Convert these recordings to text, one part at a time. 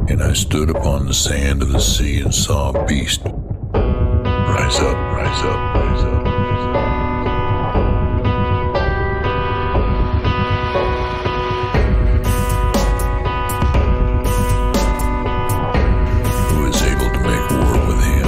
And I stood upon the sand of the sea and saw a beast rise up, rise up, rise up, rise up. Who is able to make war with him?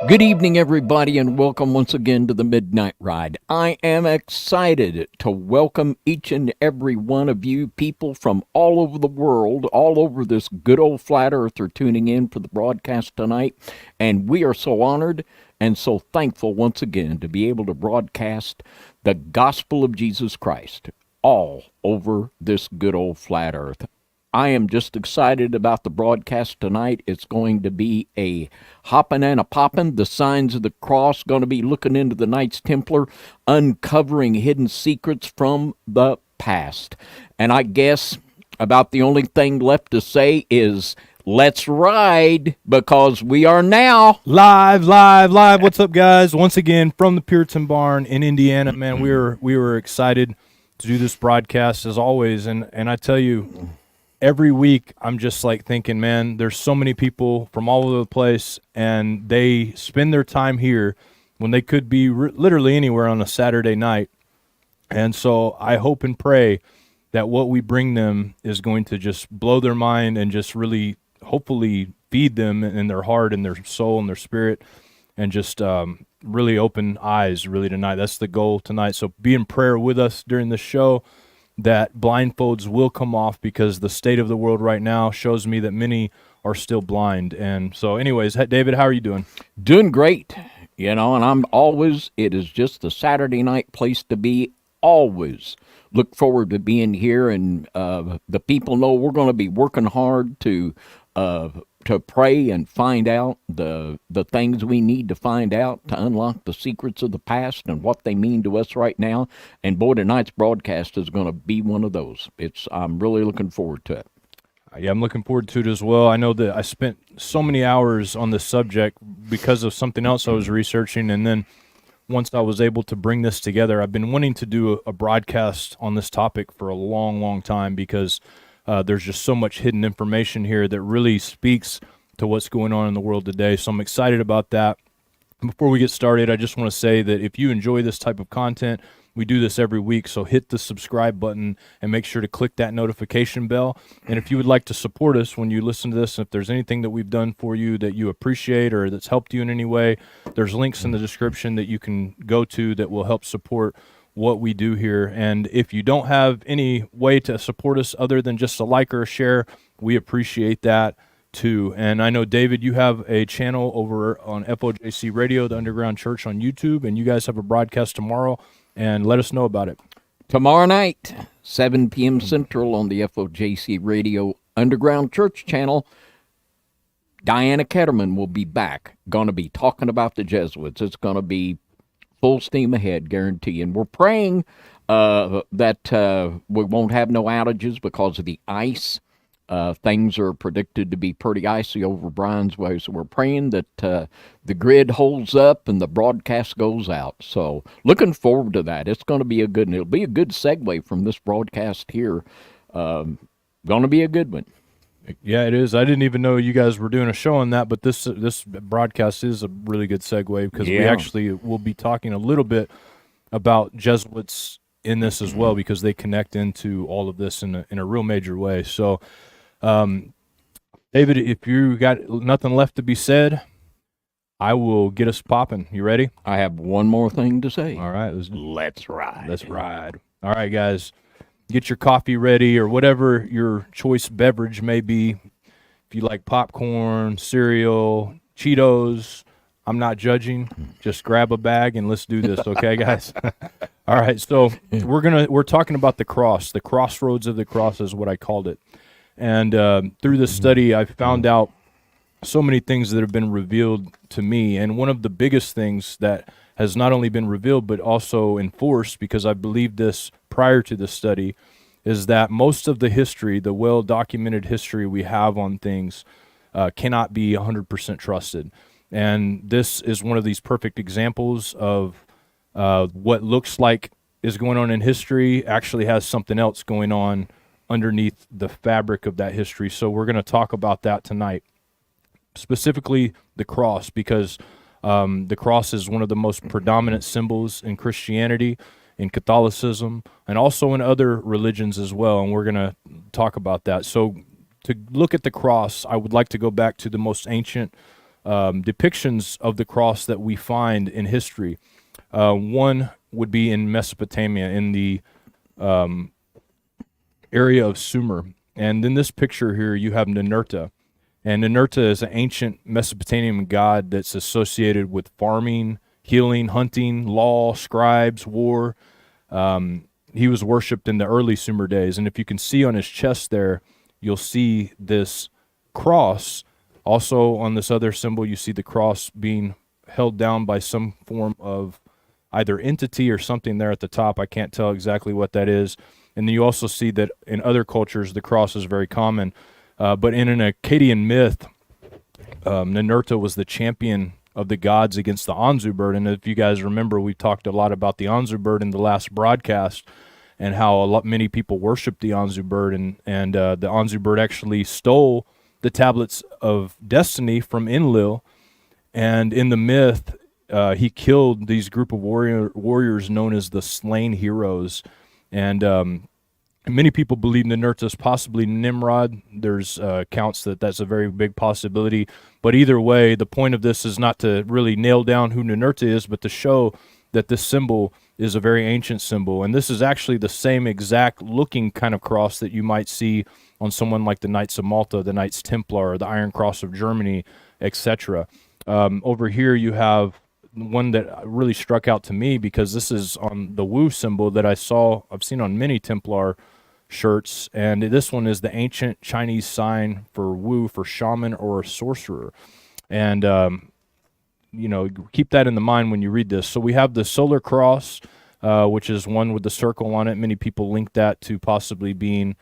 Good evening, everybody, and welcome once again to the Midnight Ride. I am excited to welcome each and every one of you people from all over the world, all over this good old flat earth are tuning in for the broadcast tonight, and we are so honored and so thankful once again to be able to broadcast the gospel of Jesus Christ all over this good old flat earth. I am just excited about the broadcast tonight. It's going to be a hoppin' and a poppin'. The signs of the cross, going to be looking into the Knights Templar, uncovering hidden secrets from the past. And I guess about the only thing left to say is let's ride, because we are now live. What's up, guys? Once again from the Puritan Barn in Indiana. Man, we were excited to do this broadcast as always, and I tell you, every week, I'm just like thinking, man, there's so many people from all over the place, and they spend their time here when they could be literally anywhere on a Saturday night. And so I hope and pray that what we bring them is going to just blow their mind and just really, hopefully, feed them in their heart and their soul and their spirit, and just really open eyes really tonight. That's the goal tonight. So be in prayer with us during the show, that blindfolds will come off, because the state of the world right now shows me that many are still blind. And so anyways, David, how are you doing? Doing great, and it is just the Saturday night place to be. Always look forward to being here, and the people know we're going to be working hard to pray and find out the things we need to find out to unlock the secrets of the past and what they mean to us right now. And boy, tonight's broadcast is going to be one of those. I'm really looking forward to it. Yeah, I'm looking forward to it as well. I know that I spent so many hours on this subject because of something else I was researching, and then once I was able to bring this together, I've been wanting to do a broadcast on this topic for a long, long time, because there's just so much hidden information here that really speaks to what's going on in the world today. So I'm excited about that. Before we get started, I just want to say that if you enjoy this type of content, we do this every week, so hit the subscribe button and make sure to click that notification bell. And if you would like to support us when you listen to this, if there's anything that we've done for you that you appreciate or that's helped you in any way, there's links in the description that you can go to that will help support what we do here. And if you don't have any way to support us other than just a like or a share, we appreciate that too. And I know, David, you have a channel over on FOJC Radio, the Underground Church, on YouTube, and you guys have a broadcast tomorrow, and let us know about it. Tomorrow night, 7 p.m. Central on the FOJC Radio Underground Church channel, Diana Ketterman will be back, going to be talking about the Jesuits. It's going to be full steam ahead, guarantee. And we're praying that we won't have no outages because of the ice. Things are predicted to be pretty icy over Brian's Way, so we're praying that the grid holds up and the broadcast goes out. So looking forward to that. It's going to be it'll be a good segue from this broadcast here. Going to be a good one. Yeah, it is. I didn't even know you guys were doing a show on that, but this broadcast is a really good segue, because we actually will be talking a little bit about Jesuits in this as well, because they connect into all of this in a real major way. So, David, if you got nothing left to be said, I will get us popping. You ready? I have one more thing to say. All right. Let's ride. Let's ride. All right, guys. Get your coffee ready, or whatever your choice beverage may be. If you like popcorn, cereal, Cheetos, I'm not judging. Just grab a bag and let's do this, okay, guys? All right, so we're talking about the cross. The crossroads of the cross is what I called it. And through this study, I found out so many things that have been revealed to me. And one of the biggest things that has not only been revealed but also enforced, because I believed this prior to the study, is that most of the history, the well-documented history we have on things, cannot be 100% trusted. And this is one of these perfect examples of what looks like is going on in history actually has something else going on underneath the fabric of that history. So we're going to talk about that tonight. Specifically the cross, because the cross is one of the most predominant symbols in Christianity, in Catholicism, and also in other religions as well, and we're going to talk about that. So to look at the cross, I would like to go back to the most ancient depictions of the cross that we find in history. One would be in Mesopotamia, in the area of Sumer. And in this picture here, you have Ninurta. And Ninurta is an ancient Mesopotamian god that's associated with farming, healing, hunting, law, scribes, war. He was worshipped in the early Sumer days. And if you can see on his chest there, you'll see this cross. Also on this other symbol, you see the cross being held down by some form of either entity or something there at the top. I can't tell exactly what that is. And then you also see that in other cultures, the cross is very common. But in an Akkadian myth, Ninurta was the champion of the gods against the Anzu bird. And if you guys remember, we talked a lot about the Anzu bird in the last broadcast and how many people worship the Anzu bird. And the Anzu bird actually stole the tablets of destiny from Enlil. And in the myth, he killed these group of warriors known as the Slain Heroes. And many people believe Ninurta is possibly Nimrod. There's accounts that that's a very big possibility. But either way, the point of this is not to really nail down who Ninurta is, but to show that this symbol is a very ancient symbol. And this is actually the same exact looking kind of cross that you might see on someone like the Knights of Malta, the Knights Templar, the Iron Cross of Germany, etc. Over here you have one that really struck out to me, because this is on the Wu symbol that I've seen on many Templar shirts, and this one is the ancient Chinese sign for Wu, for shaman or sorcerer. And keep that in the mind when you read this. So we have the solar cross, which is one with the circle on it. Many people link that to possibly being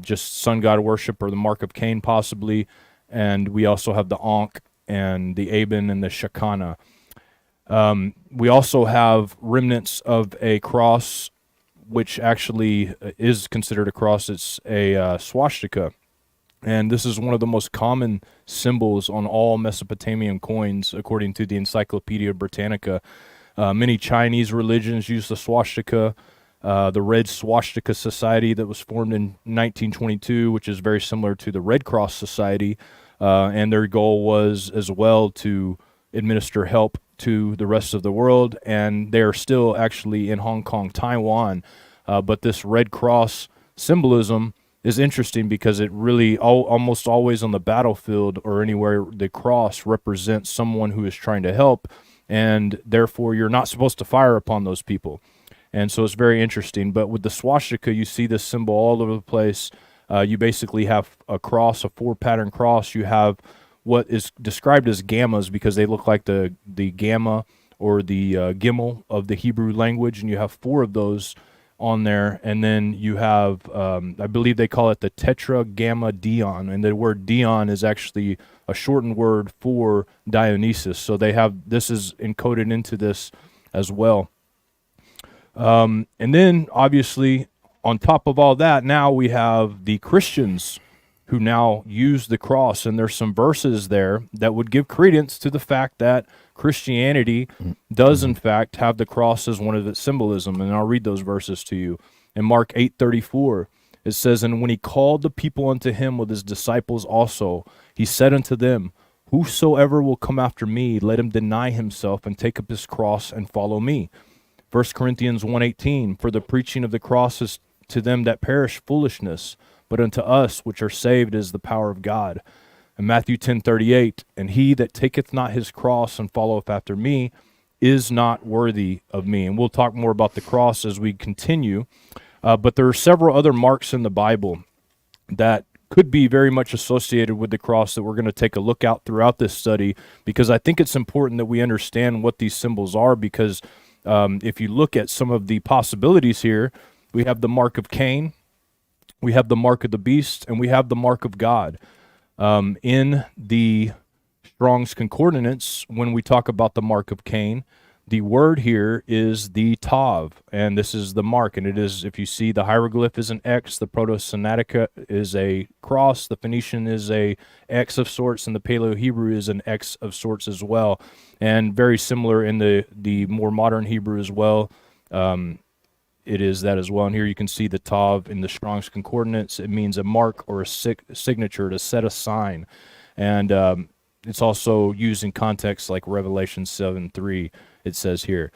just sun god worship or the mark of Cain possibly. And we also have the ankh and the Aben and the Shekinah. We also have remnants of a cross, which actually is considered a cross. It's a swastika. And this is one of the most common symbols on all Mesopotamian coins, according to the Encyclopedia Britannica. Many Chinese religions use the swastika. The Red Swastika Society that was formed in 1922, which is very similar to the Red Cross Society. And their goal was as well to administer help to the rest of the world, and they're still actually in Hong Kong, Taiwan. But this Red Cross symbolism is interesting because it really almost always on the battlefield or anywhere, the cross represents someone who is trying to help, and therefore you're not supposed to fire upon those people. And so it's very interesting. But with the swastika, you see this symbol all over the place. You basically have a cross, a four-pattern cross. You have what is described as gammas because they look like the gamma or the gimel of the Hebrew language, and you have four of those on there. And then you have, I believe they call it the tetragrammaton, and the word Dion is actually a shortened word for Dionysus. So they have, this is encoded into this as well. And then obviously on top of all that, now we have the Christians who now use the cross, and there's some verses there that would give credence to the fact that Christianity does in fact have the cross as one of its symbolism. And I'll read those verses to you. In Mark 8:34, it says, "And when he called the people unto him with his disciples also, he said unto them, Whosoever will come after me, let him deny himself and take up his cross and follow me." 1 Corinthians 1:18, "For the preaching of the cross is to them that perish foolishness, but unto us which are saved is the power of God." And Matthew 10:38, and he that taketh not his cross and followeth after me is not worthy of me. And we'll talk more about the cross as we continue. But there are several other marks in the Bible that could be very much associated with the cross that we're going to take a look at throughout this study, because I think it's important that we understand what these symbols are, because if you look at some of the possibilities here, we have the mark of Cain, we have the mark of the beast, and we have the mark of God. In the Strong's Concordance, when we talk about the mark of Cain, the word here is the tav, and this is the mark, and it is, if you see, the hieroglyph is an X, the Proto-Sinaitica is a cross, the Phoenician is a X of sorts, and the Paleo-Hebrew is an X of sorts as well, and very similar in the more modern Hebrew as well. It is that as well, and here you can see the tav in the Strong's Concordance. It means a mark or a signature, to set a sign, and it's also used in context like Revelation 7:3. It says here.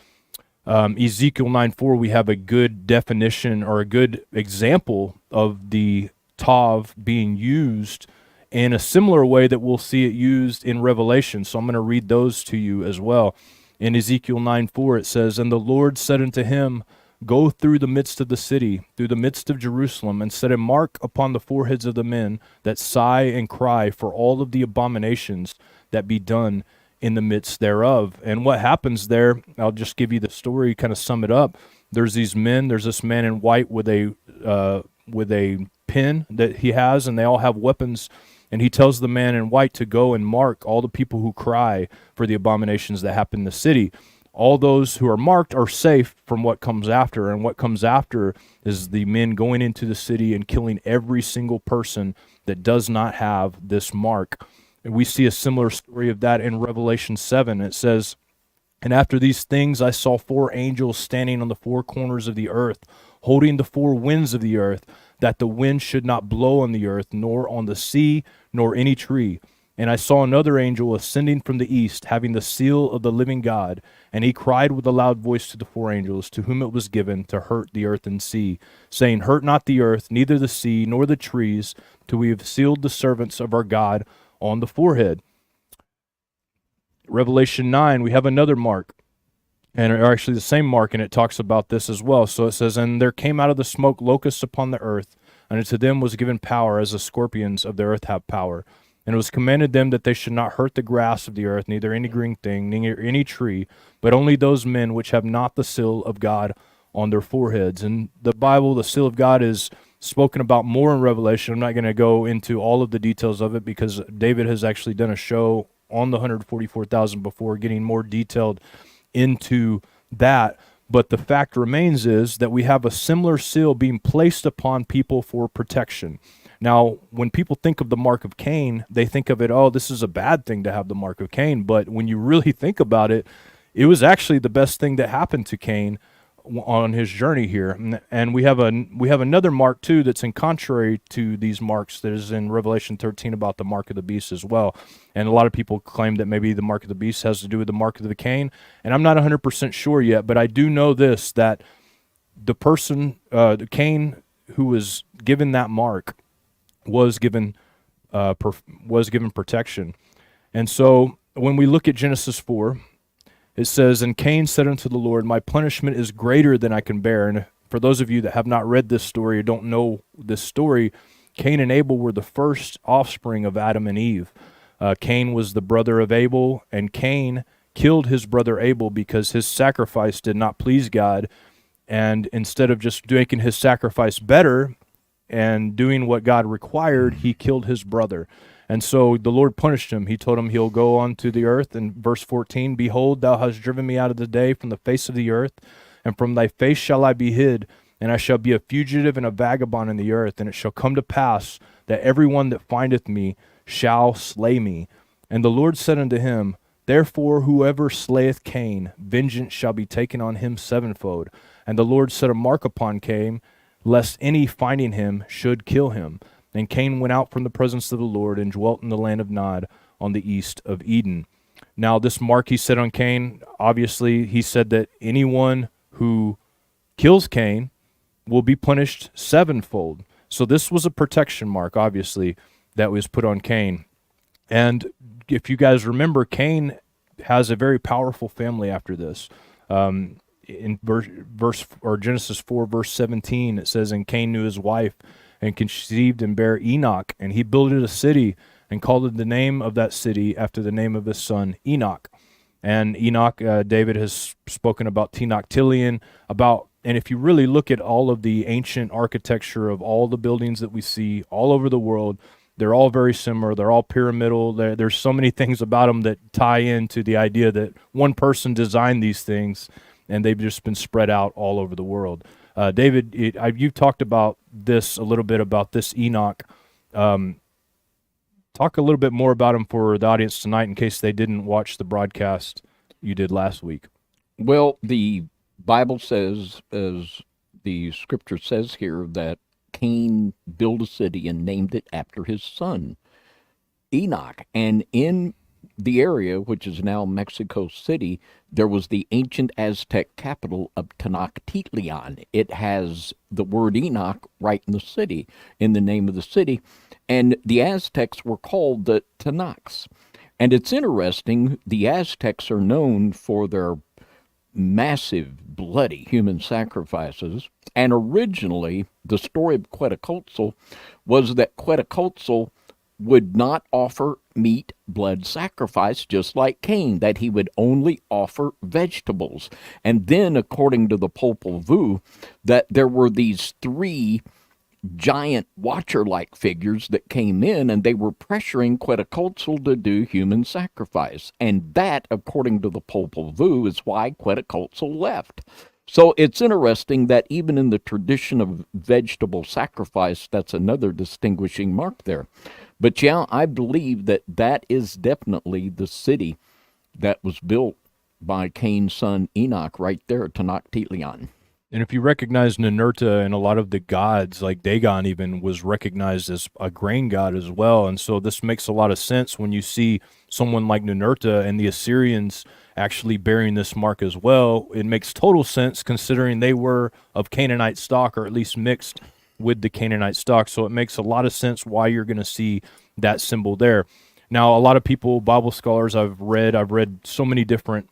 Ezekiel 9:4, we have a good definition or a good example of the tav being used in a similar way that we'll see it used in Revelation. So I'm going to read those to you as well. In Ezekiel 9:4, it says, and the Lord said unto him, go through the midst of the city, through the midst of Jerusalem, and set a mark upon the foreheads of the men that sigh and cry for all of the abominations that be done in the midst thereof. And what happens there, I'll just give you the story, kind of sum it up. There's these men, there's this man in white with a pen that he has, and they all have weapons, and he tells the man in white to go and mark all the people who cry for the abominations that happen in the city. All those who are marked are safe from what comes after, and what comes after is the men going into the city and killing every single person that does not have this mark. And we see a similar story of that in Revelation 7. It says, and after these things I saw 4 angels standing on the 4 corners of the earth, holding the 4 winds of the earth, that the wind should not blow on the earth, nor on the sea, nor any tree. And I saw another angel ascending from the east, having the seal of the living God. And he cried with a loud voice to the 4 angels, to whom it was given to hurt the earth and sea, saying, hurt not the earth, neither the sea, nor the trees, till we have sealed the servants of our God on the forehead. Revelation 9, we have another mark, and actually the same mark, and it talks about this as well. So it says, and there came out of the smoke locusts upon the earth, and unto them was given power, as the scorpions of the earth have power. And it was commanded them that they should not hurt the grass of the earth, neither any green thing, neither any tree, but only those men which have not the seal of God on their foreheads. And the Bible, the seal of God, is spoken about more in Revelation. I'm not going to go into all of the details of it, because David has actually done a show on the 144,000 before, getting more detailed into that. But the fact remains is that we have a similar seal being placed upon people for protection. Now, when people think of the mark of Cain, they think of it, oh, this is a bad thing to have the mark of Cain. But when you really think about it, it was actually the best thing that happened to Cain on his journey here. And we have another mark too that's in contrary to these marks, that is in Revelation 13 about the mark of the beast as well. And a lot of people claim that maybe the mark of the beast has to do with the mark of the Cain, and I'm not 100% sure yet, but I do know this, that the person, Cain, who was given that mark, was given protection. And so when we look at Genesis 4, it says, and Cain said unto the Lord, my punishment is greater than I can bear. And for those of you that have not read this story or don't know this story, Cain and Abel were the first offspring of Adam and Eve. Cain was the brother of Abel, and Cain killed his brother Abel because his sacrifice did not please God. And instead of just making his sacrifice better and doing what God required, he killed his brother. And so the Lord punished him. He told him he'll go on to the earth. In verse 14, behold, thou hast driven me out of the day from the face of the earth, and from thy face shall I be hid, and I shall be a fugitive and a vagabond in the earth. And it shall come to pass that every one that findeth me shall slay me. And the Lord said unto him, therefore whoever slayeth Cain, vengeance shall be taken on him sevenfold. And the Lord set a mark upon Cain, lest any finding him should kill him. And Cain went out from the presence of the Lord and dwelt in the land of Nod on the east of Eden. Now this mark he set on Cain, obviously he said that anyone who kills Cain will be punished sevenfold. So this was a protection mark, obviously, that was put on Cain. And if you guys remember, Cain has a very powerful family after this. In Genesis 4, verse 17, it says, "And Cain knew his wife, and conceived and bare Enoch, and he builded a city, and called it the name of that city after the name of his son Enoch." And Enoch, David has spoken about Tenochtilian, and if you really look at all of the ancient architecture of all the buildings that we see all over the world, they're all very similar. They're all pyramidal. There's so many things about them that tie into the idea that one person designed these things, and they've just been spread out all over the world. David, you've talked about this a little bit, about this Enoch. Talk a little bit more about him for the audience tonight in case they didn't watch the broadcast you did last week. Well, the Bible says, as the scripture says here, that Cain built a city and named it after his son, Enoch. And in the area, which is now Mexico City, there was the ancient Aztec capital of Tenochtitlan. It has the word Enoch right in the city, in the name of the city. And the Aztecs were called the Tenochs. And it's interesting, the Aztecs are known for their massive, bloody human sacrifices. And originally, the story of Quetzalcoatl was that Quetzalcoatl would not offer meat, blood sacrifice, just like Cain, that he would only offer vegetables. And then, according to the Popol Vuh, that there were these three giant watcher-like figures that came in, and they were pressuring Quetzalcoatl to do human sacrifice. And that, according to the Popol Vuh, is why Quetzalcoatl left. So it's interesting that even in the tradition of vegetable sacrifice, that's another distinguishing mark there. But yeah, I believe that that is definitely the city that was built by Cain's son Enoch right there, Tenochtitlan. And if you recognize Ninurta and a lot of the gods, like Dagon even was recognized as a grain god as well. And so this makes a lot of sense when you see someone like Ninurta and the Assyrians actually bearing this mark as well. It makes total sense considering they were of Canaanite stock, or at least mixed with the Canaanite stock. So it makes a lot of sense why you're going to see that symbol there. Now, a lot of people, Bible scholars I've read so many different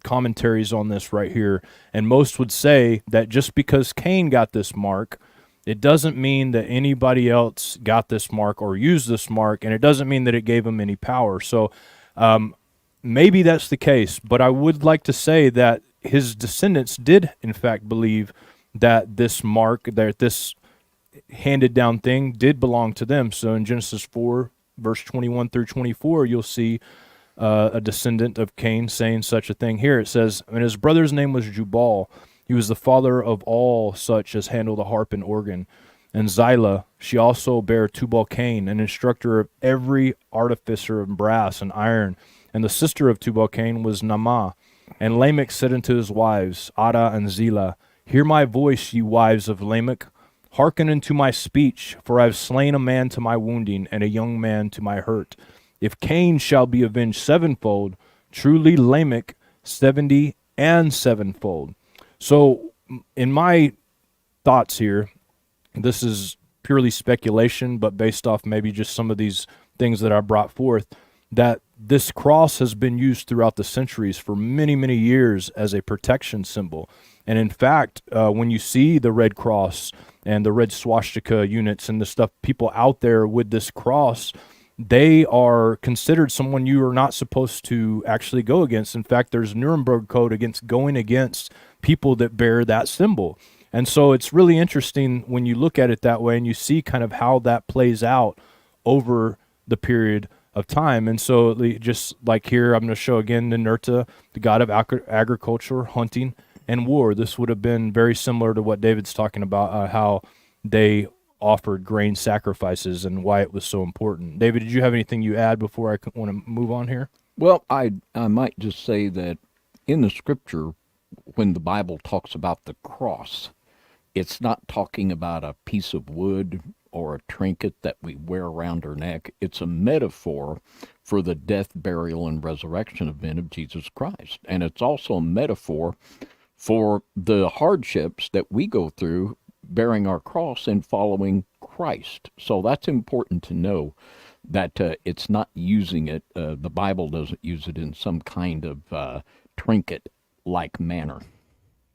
commentaries on this right here, and most would say that just because Cain got this mark, it doesn't mean that anybody else got this mark or used this mark, and it doesn't mean that it gave him any power. So maybe that's the case, but I would like to say that his descendants did in fact believe that this mark, that this handed down thing did belong to them. So in Genesis 4 verse 21 through 24, you'll see a descendant of Cain saying such a thing. Here it says, "And his brother's name was Jubal. He was the father of all such as handle the harp and organ. And Zillah, she also bare Tubal-Cain, an instructor of every artificer of brass and iron. And the sister of Tubal-Cain was Naamah. And Lamech said unto his wives, Ada and Zillah, Hear my voice, ye wives of Lamech. Hearken unto my speech, for I have slain a man to my wounding, and a young man to my hurt. If Cain shall be avenged sevenfold, truly Lamech 70 and sevenfold." So in my thoughts here, this is purely speculation, but based off maybe just some of these things that I brought forth, that this cross has been used throughout the centuries for many, many years as a protection symbol. And in fact, when you see the Red Cross and the red swastika units and the stuff, people out there with this cross, they are considered someone you are not supposed to actually go against. In fact, there's Nuremberg Code against going against people that bear that symbol. And so it's really interesting when you look at it that way and you see kind of how that plays out over the period of time. And so just like here, I'm going to show again Ninurta, the god of agriculture, hunting, and war. This would have been very similar to what David's talking about, how they offered grain sacrifices and why it was so important. David, did you have anything you add before I want to move on here? Well, I might just say that in the scripture, when the Bible talks about the cross, it's not talking about a piece of wood or a trinket that we wear around our neck. It's a metaphor for the death, burial, and resurrection event of Jesus Christ. And it's also a metaphor for the hardships that we go through bearing our cross and following Christ. So that's important to know, that it's not using it, the Bible doesn't use it in some kind of trinket-like manner.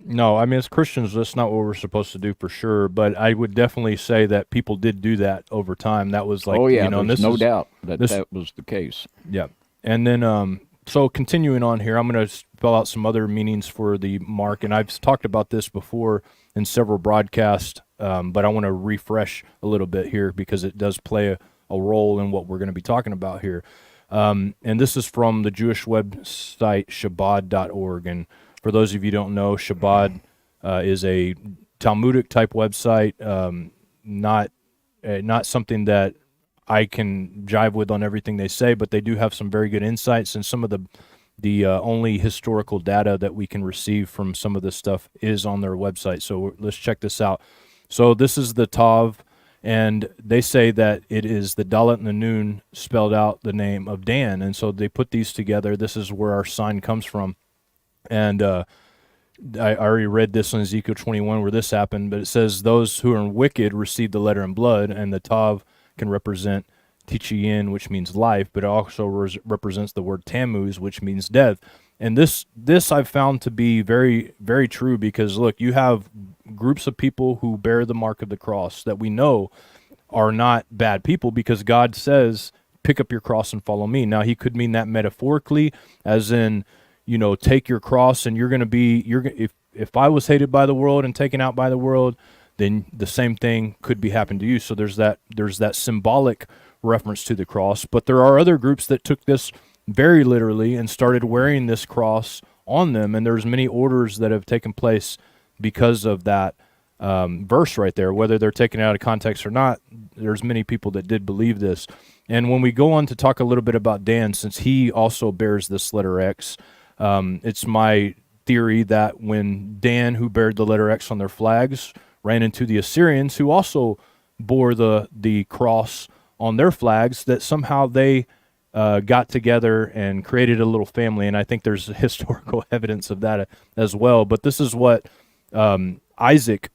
No, I mean, as Christians, that's not what we're supposed to do for sure. But I would definitely say that people did do that over time. That was like, Oh yeah, you know, and there's this no is, doubt that this, that was the case. yeah. And then, so continuing on here, I'm going to spell out some other meanings for the mark. And I've talked about this before in several broadcasts, but I want to refresh a little bit here because it does play a role in what we're going to be talking about here. And this is from the Jewish website Shabbat.org. And for those of you who don't know, Shabbat is a Talmudic type website, not something that I can jive with on everything they say, but they do have some very good insights, and some of the only historical data that we can receive from some of this stuff is on their website. So let's check this out. So this is the Tav, and they say that it is the Dalet and the Nun spelled out the name of Dan, and so they put these together. This is where our sign comes from. And I already read this in Ezekiel 21 where this happened, but it says those who are wicked receive the letter in blood, and the Tav can represent Tichiyin, which means life, but it also represents the word Tammuz, which means death. And this I've found to be very, very true because, look, you have groups of people who bear the mark of the cross that we know are not bad people because God says, pick up your cross and follow me. Now, he could mean that metaphorically, as in, you know, take your cross and if I was hated by the world and taken out by the world, then the same thing could be happening to you. So there's that symbolic reference to the cross. But there are other groups that took this very literally and started wearing this cross on them. And there's many orders that have taken place because of that verse right there. Whether they're taken out of context or not, there's many people that did believe this. And when we go on to talk a little bit about Dan, since he also bears this letter X, it's my theory that when Dan, who bared the letter X on their flags, ran into the Assyrians, who also bore the cross on their flags, that somehow they got together and created a little family. And I think there's historical evidence of that as well. But this is what Jacob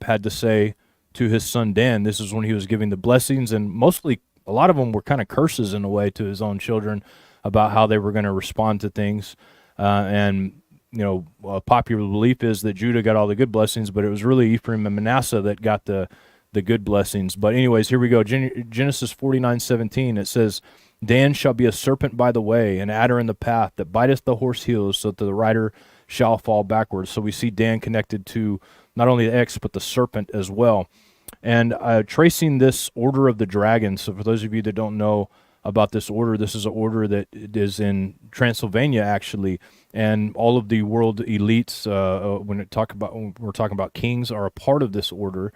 had to say to his son Dan. This is when he was giving the blessings, and mostly a lot of them were kind of curses in a way to his own children about how they were going to respond to things. And you know, a popular belief is that Judah got all the good blessings, but it was really Ephraim and Manasseh that got the good blessings. But anyways, here we go. Genesis 49:17, it says, Dan shall be a serpent by the way, an adder in the path, that biteth the horse heels, so that the rider shall fall backwards. So we see Dan connected to not only the X, but the serpent as well. And tracing this order of the dragon, so for those of you that don't know about this order, this is an order that is in Transylvania, actually, and all of the world elites, when we're talking about kings, are a part of this order.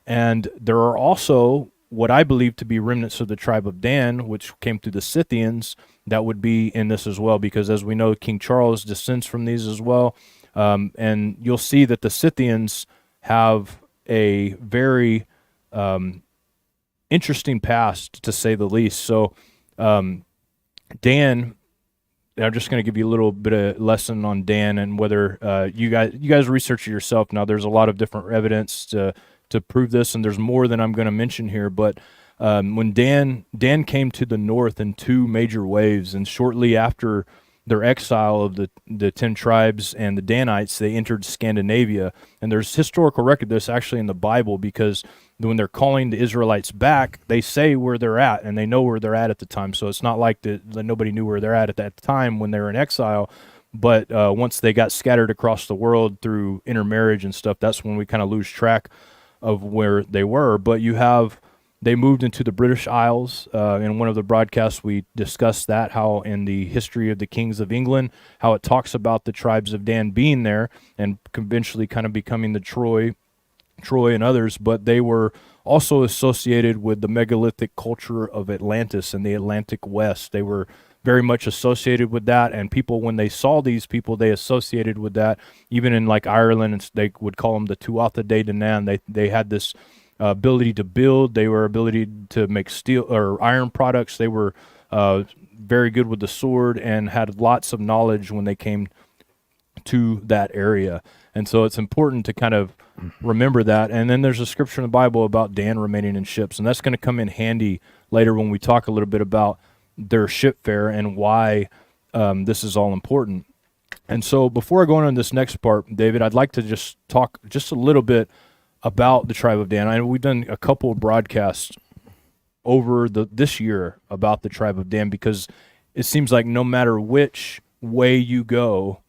And there are also what I believe to be remnants of the tribe of Dan, which came through the Scythians, that would be in this as well, because as we know, King Charles descends from these as well. And you'll see that the Scythians have a very interesting past, to say the least. So Dan, I'm just going to give you a little bit of lesson on Dan, and whether you guys research it yourself. Now, there's a lot of different evidence to prove this, and there's more than I'm going to mention here. But when Dan came to the north in two major waves, and shortly after their exile of the 10 tribes and the Danites, they entered Scandinavia. And there's historical record of this actually in the Bible, because when they're calling the Israelites back, they say where they're at, and they know where they're at the time. So it's not like that nobody knew where they're at that time when they were in exile. But once they got scattered across the world through intermarriage and stuff, that's when we kind of lose track of where they were. But they moved into the British Isles. In one of the broadcasts, we discussed that, how in the history of the kings of England, how it talks about the tribes of Dan being there and eventually kind of becoming the Troy and others. But they were also associated with the megalithic culture of Atlantis and the Atlantic West. They were very much associated with that, and people, when they saw these people, they associated with that. Even in like Ireland, they would call them the Tuatha De Danann. They had this ability to build. They were ability to make steel or iron products. They were very good with the sword and had lots of knowledge when they came to that area. And so it's important to kind of remember that. And then there's a scripture in the Bible about Dan remaining in ships, and that's going to come in handy later when we talk a little bit about their ship fare and why this is all important. And so before I go on this next part, David, I'd like to just talk just a little bit about the tribe of Dan. I know we've done a couple of broadcasts over this year about the tribe of Dan, because it seems like no matter which way you go,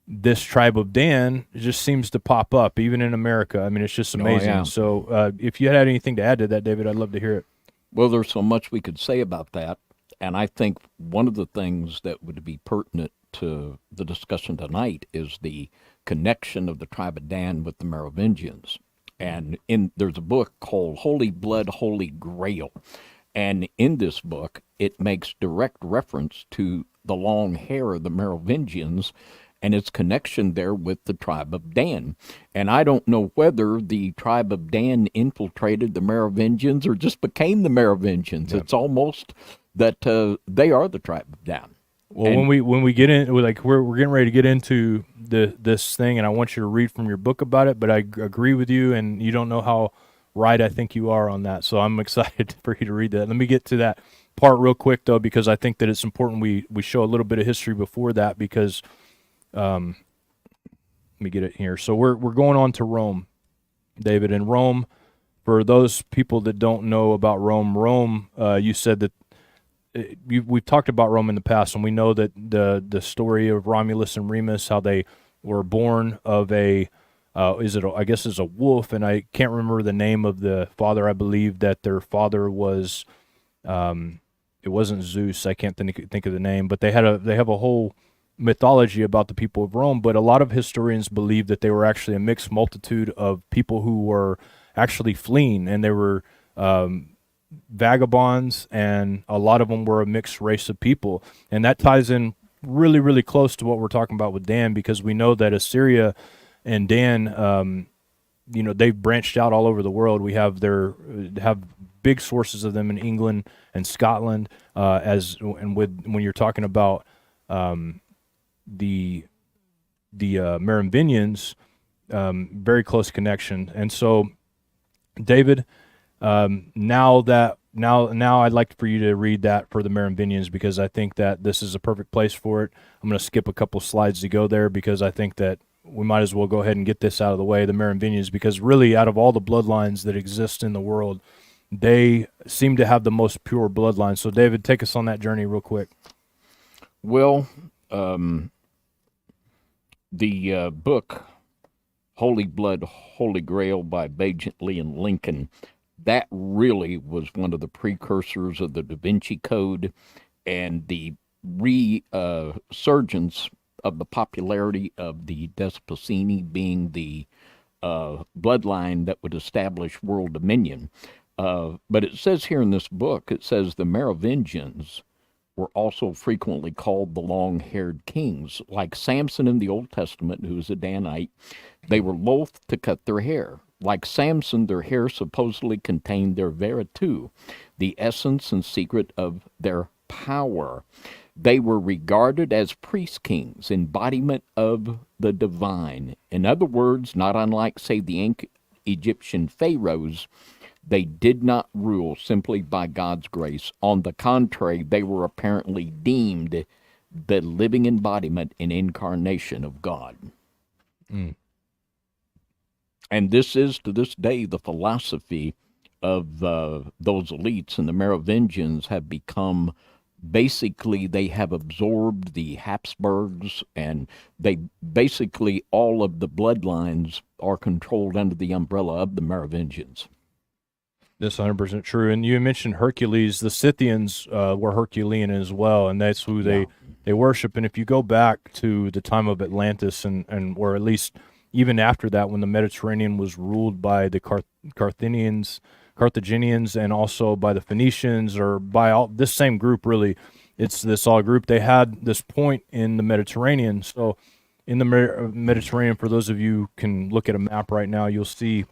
this tribe of Dan just seems to pop up, even in America. I mean, it's just amazing. yeah. So if you had anything to add to that, David, I'd love to hear it. Well, there's so much we could say about that. And I think one of the things that would be pertinent to the discussion tonight is the connection of the tribe of Dan with the Merovingians. And there's a book called Holy Blood, Holy Grail. And in this book, it makes direct reference to the long hair of the Merovingians and its connection there with the tribe of Dan. And I don't know whether the tribe of Dan infiltrated the Merovingians or just became the Merovingians. Yep. It's almost that they are the tribe of Dan. Well, and when we get in, we're getting ready to get into this thing, and I want you to read from your book about it. But I agree with you, and you don't know how right I think you are on that. So I'm excited for you to read that. Let me get to that part real quick, though, because I think that it's important we show a little bit of history before that, because let me get it here. So we're going on to Rome, David. And Rome, for those people that don't know about Rome, you said that we've talked about Rome in the past, and we know that the story of Romulus and Remus, how they were born of I guess it's a wolf, and I can't remember the name of the father. I believe that their father was, it wasn't Zeus. I can't think of the name, but they have a whole mythology about the people of Rome. But a lot of historians believe that they were actually a mixed multitude of people who were actually fleeing, and they were vagabonds, and a lot of them were a mixed race of people. And that ties in really, really close to what we're talking about with Dan, because we know that Assyria and Dan, they've branched out all over the world. We have big sources of them in England and Scotland, when you're talking about the Merovingians, very close connection. And so, David, now I'd like for you to read that for the Merovingians, because I think that this is a perfect place for it. I'm going to skip a couple slides to go there, because I think that we might as well go ahead and get this out of the way, the Merovingians, because really out of all the bloodlines that exist in the world, they seem to have the most pure bloodline. So, David, take us on that journey real quick. Well, the book Holy Blood, Holy Grail by Bagentley and Lincoln, that really was one of the precursors of the Da Vinci Code and the resurgence of the popularity of the Despacini being the bloodline that would establish world dominion. But it says here in this book, it says the Merovingians were also frequently called the long-haired kings. Like Samson in the Old Testament, who was a Danite, they were loath to cut their hair. Like Samson, their hair supposedly contained their veritu, the essence and secret of their power. They were regarded as priest-kings, embodiment of the divine. In other words, not unlike, say, the ancient Egyptian pharaohs, they did not rule simply by God's grace. On the contrary, they were apparently deemed the living embodiment and incarnation of God. Mm. And this is, to this day, the philosophy of those elites, and the Merovingians have become, basically, they have absorbed the Habsburgs, and they basically, all of the bloodlines are controlled under the umbrella of the Merovingians. That's 100% true. And you mentioned Hercules. The Scythians were Herculean as well, and that's who they worship. And if you go back to the time of Atlantis, and or at least even after that, when the Mediterranean was ruled by the Carthaginians, and also by the Phoenicians, or by all this same group, really, it's this all group. They had this point in the Mediterranean. So in the Mediterranean, for those of you who can look at a map right now, you'll see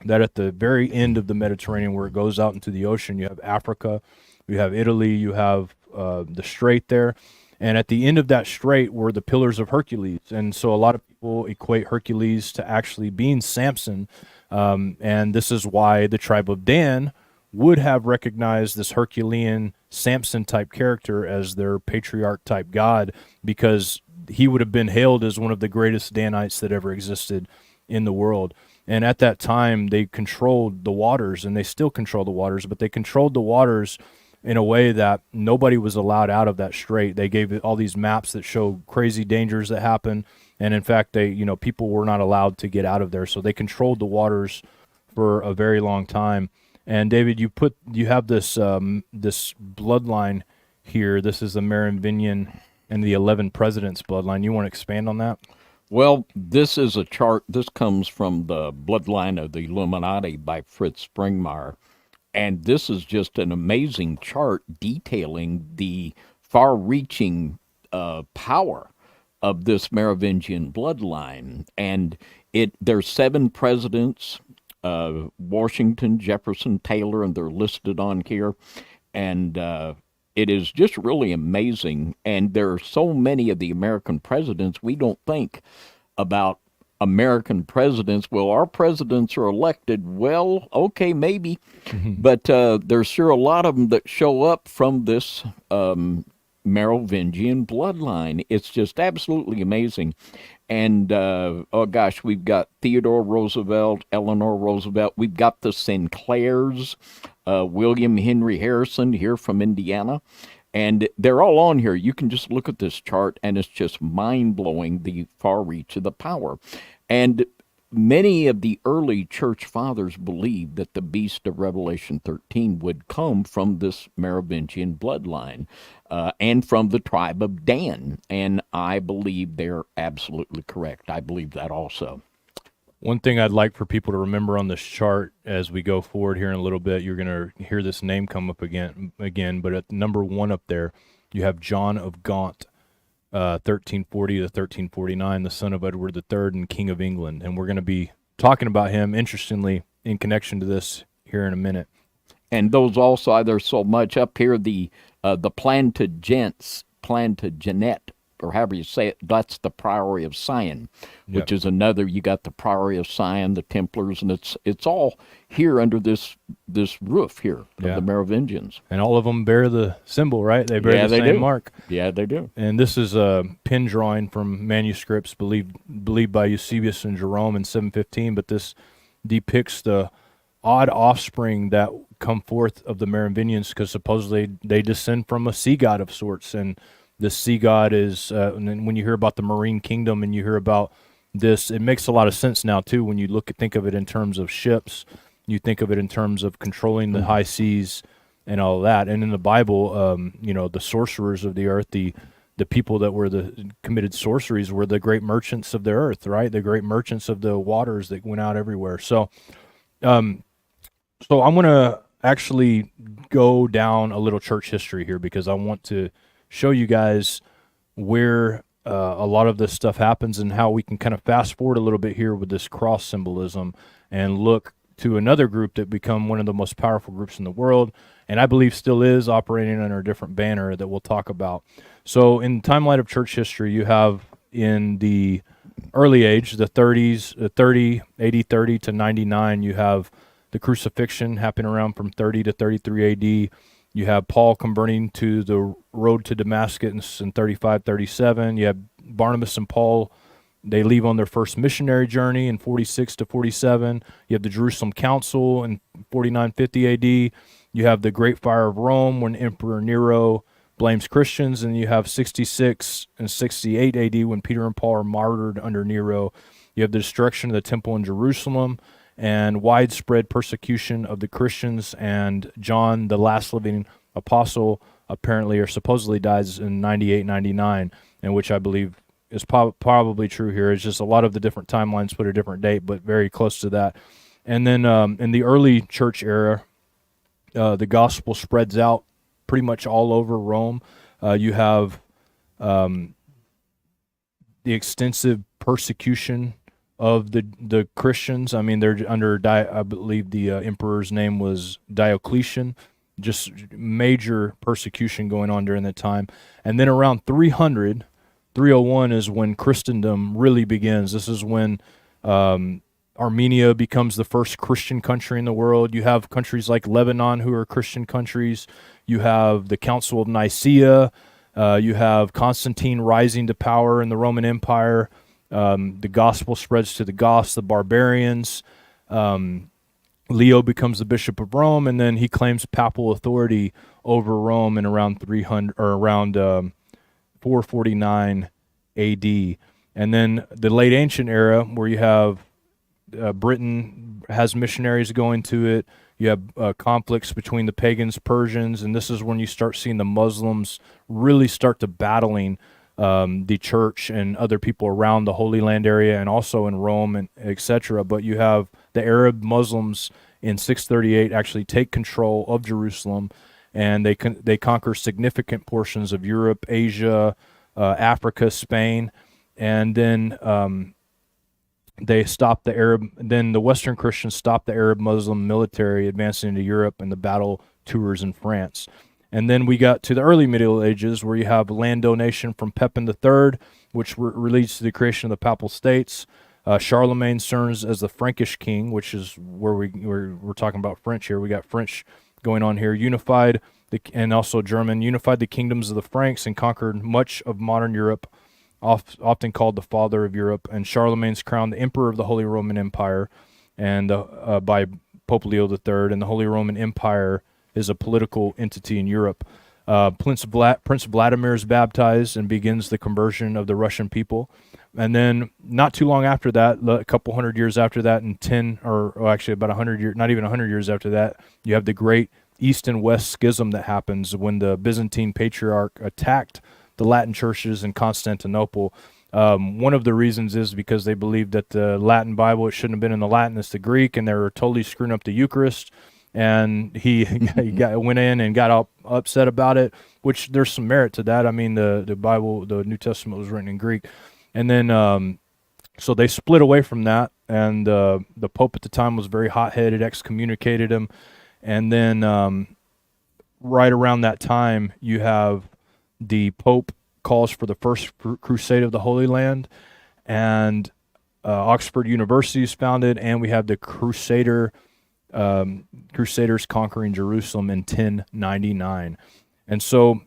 that at the very end of the Mediterranean, where it goes out into the ocean, you have Africa, you have Italy, you have the Strait there. And at the end of that strait were the pillars of Hercules. And so a lot of people equate Hercules to actually being Samson. And this is why the tribe of Dan would have recognized this Herculean Samson type character as their patriarch type god, because he would have been hailed as one of the greatest Danites that ever existed in the world. And at that time, they controlled the waters, and they still control the waters, but they controlled the waters in a way that nobody was allowed out of that strait. They gave it all these maps that show crazy dangers that happen, and in fact, people were not allowed to get out of there. So they controlled the waters for a very long time. And David, you have this this bloodline here. This is the Merovingian and the 11 presidents bloodline. You want to expand on that? Well, this is a chart. This comes from the Bloodline of the Illuminati by Fritz Springmeier. And this is just an amazing chart detailing the far-reaching power of this Merovingian bloodline. And there's 7 presidents, Washington, Jefferson, Taylor, and they're listed on here. And it is just really amazing. And there are so many of the American presidents, we don't think about American presidents. Well, our presidents are elected. Well, okay, maybe. But there's sure a lot of them that show up from this Merovingian bloodline. It's just absolutely amazing. And, oh gosh, we've got Theodore Roosevelt, Eleanor Roosevelt. We've got the Sinclairs, William Henry Harrison here from Indiana. And they're all on here. You can just look at this chart, and it's just mind-blowing, the far reach of the power. And many of the early church fathers believed that the beast of Revelation 13 would come from this Merovingian bloodline and from the tribe of Dan. And I believe they're absolutely correct. I believe that also. One thing I'd like for people to remember on this chart as we go forward here in a little bit, you're going to hear this name come up again, but at number 1 up there, you have John of Gaunt, 1340 to 1349, the son of Edward III and King of England. And we're going to be talking about him, interestingly, in connection to this here in a minute. And those also, there's so much up here, the Plantagenets, or however you say it, that's the Priory of Sion, which is another. You got the Priory of Sion, the Templars, and it's all here under this roof here of the Merovingians. And all of them bear the symbol, right? They bear the same mark. Yeah, they do. And this is a pen drawing from manuscripts believed by Eusebius and Jerome in 715, but this depicts the odd offspring that come forth of the Merovingians, because supposedly they descend from a sea god of sorts. And the sea god is, and when you hear about the marine kingdom and you hear about this, it makes a lot of sense now too. When you think of it in terms of ships, you think of it in terms of controlling the high seas and all of that. And in the Bible, the sorcerers of the earth, the people that committed sorceries were the great merchants of the earth, right? The great merchants of the waters that went out everywhere. So I'm going to actually go down a little church history here, because I want to show you guys where a lot of this stuff happens and how we can kind of fast forward a little bit here with this cross symbolism and look to another group that become one of the most powerful groups in the world, and I believe still is operating under a different banner that we'll talk about. So in the timeline of church history, you have in the early age, the 30s, 80 30 to 99, you have the crucifixion happening around from 30 to 33 AD. You have Paul converting to the road to Damascus in 35, 37. You have Barnabas and Paul, they leave on their first missionary journey in 46 to 47. You have the Jerusalem Council in 49, 50 AD. You have the Great Fire of Rome when Emperor Nero blames Christians. And you have 66 and 68 AD when Peter and Paul are martyred under Nero. You have the destruction of the temple in Jerusalem and widespread persecution of the Christians, and John, the last living apostle, apparently or supposedly dies in 98, 99, and which I believe is probably true here. It's just a lot of the different timelines put a different date, but very close to that. And then in the early church era, the gospel spreads out pretty much all over Rome. You have the extensive persecution of the Christians. I mean, they're under, I believe the emperor's name was Diocletian. just major persecution going on during that time. And then around 301 is when Christendom really begins. This is when Armenia becomes the first Christian country in the world. You have countries like Lebanon who are Christian countries. You have the Council of Nicaea. You have Constantine rising to power in the Roman Empire. The gospel spreads to the Goths, the barbarians. Leo becomes the Bishop of Rome, and then he claims papal authority over Rome in around 449 AD. And then the late ancient era, where you have Britain has missionaries going to it. You have conflicts between the pagans, Persians, and this is when you start seeing the Muslims really start to battling the church and other people around the Holy Land area and also in Rome and etc. But you have the Arab Muslims in 638 actually take control of Jerusalem, and they conquer significant portions of Europe, Asia, Africa, Spain, and then they stop the Arab. Then the Western Christians stop the Arab Muslim military advancing into Europe and the battle tours in France. And then we got to the early Middle Ages, where you have land donation from Pepin III, which leads to the creation of the Papal States. Charlemagne serves as the Frankish king, which is where we're talking about French here. We got French going on here. Unified, and also German, unified the kingdoms of the Franks and conquered much of modern Europe, often called the father of Europe. And Charlemagne's crowned the emperor of the Holy Roman Empire, and by Pope Leo III. And the Holy Roman Empire is a political entity in Europe. Prince Vladimir is baptized and begins the conversion of the Russian people. And then not too long after that, a couple hundred years after that, actually about 100 years, not even 100 years after that, you have the great East and West schism that happens when the Byzantine Patriarch attacked the Latin churches in Constantinople. One of the reasons is because they believed that the Latin Bible, it shouldn't have been in the Latin, it's the Greek, and they were totally screwing up the Eucharist. And he went in and got upset about it, which there's some merit to that. I mean, the Bible, the New Testament was written in Greek. And then, so they split away from that, and the Pope at the time was very hot-headed, excommunicated him. And then right around that time, you have the Pope calls for the first crusade of the Holy Land, and Oxford University is founded, and we have the Crusaders conquering Jerusalem in 1099. And so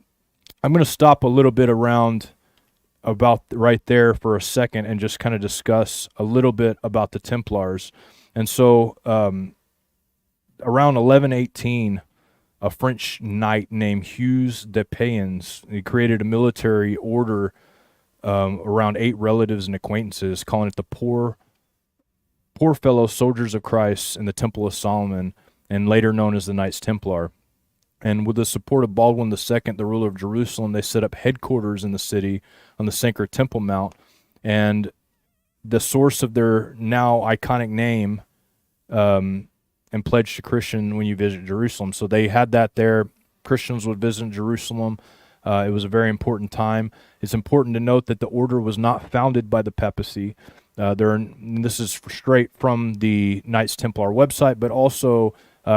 I'm going to stop a little bit about right there for a second and just kind of discuss a little bit about the Templars. And so around 1118, a French knight named Hugues de Payens, he created a military order around 8 relatives and acquaintances, calling it the Poor Fellow Soldiers of Christ in the Temple of Solomon, and later known as the Knights Templar. And with the support of Baldwin II, the ruler of Jerusalem, they set up headquarters in the city on the sacred Temple Mount. And the source of their now iconic name and pledge to Christian when you visit Jerusalem. So they had that there. Christians would visit Jerusalem. It was a very important time. It's important to note that the order was not founded by the papacy. This is straight from the Knights Templar website, but also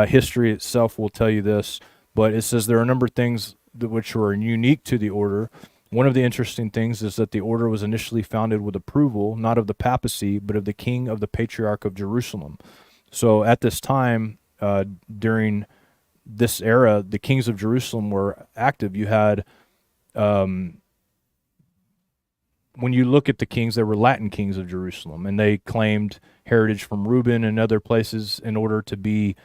history itself will tell you this. But it says there are a number of things which were unique to the order. One of the interesting things is that the order was initially founded with approval, not of the papacy, but of the king of the Patriarch of Jerusalem. So at this time, during this era, the kings of Jerusalem were active. You had, when you look at the kings, they were Latin kings of Jerusalem, and they claimed heritage from Reuben and other places in order to be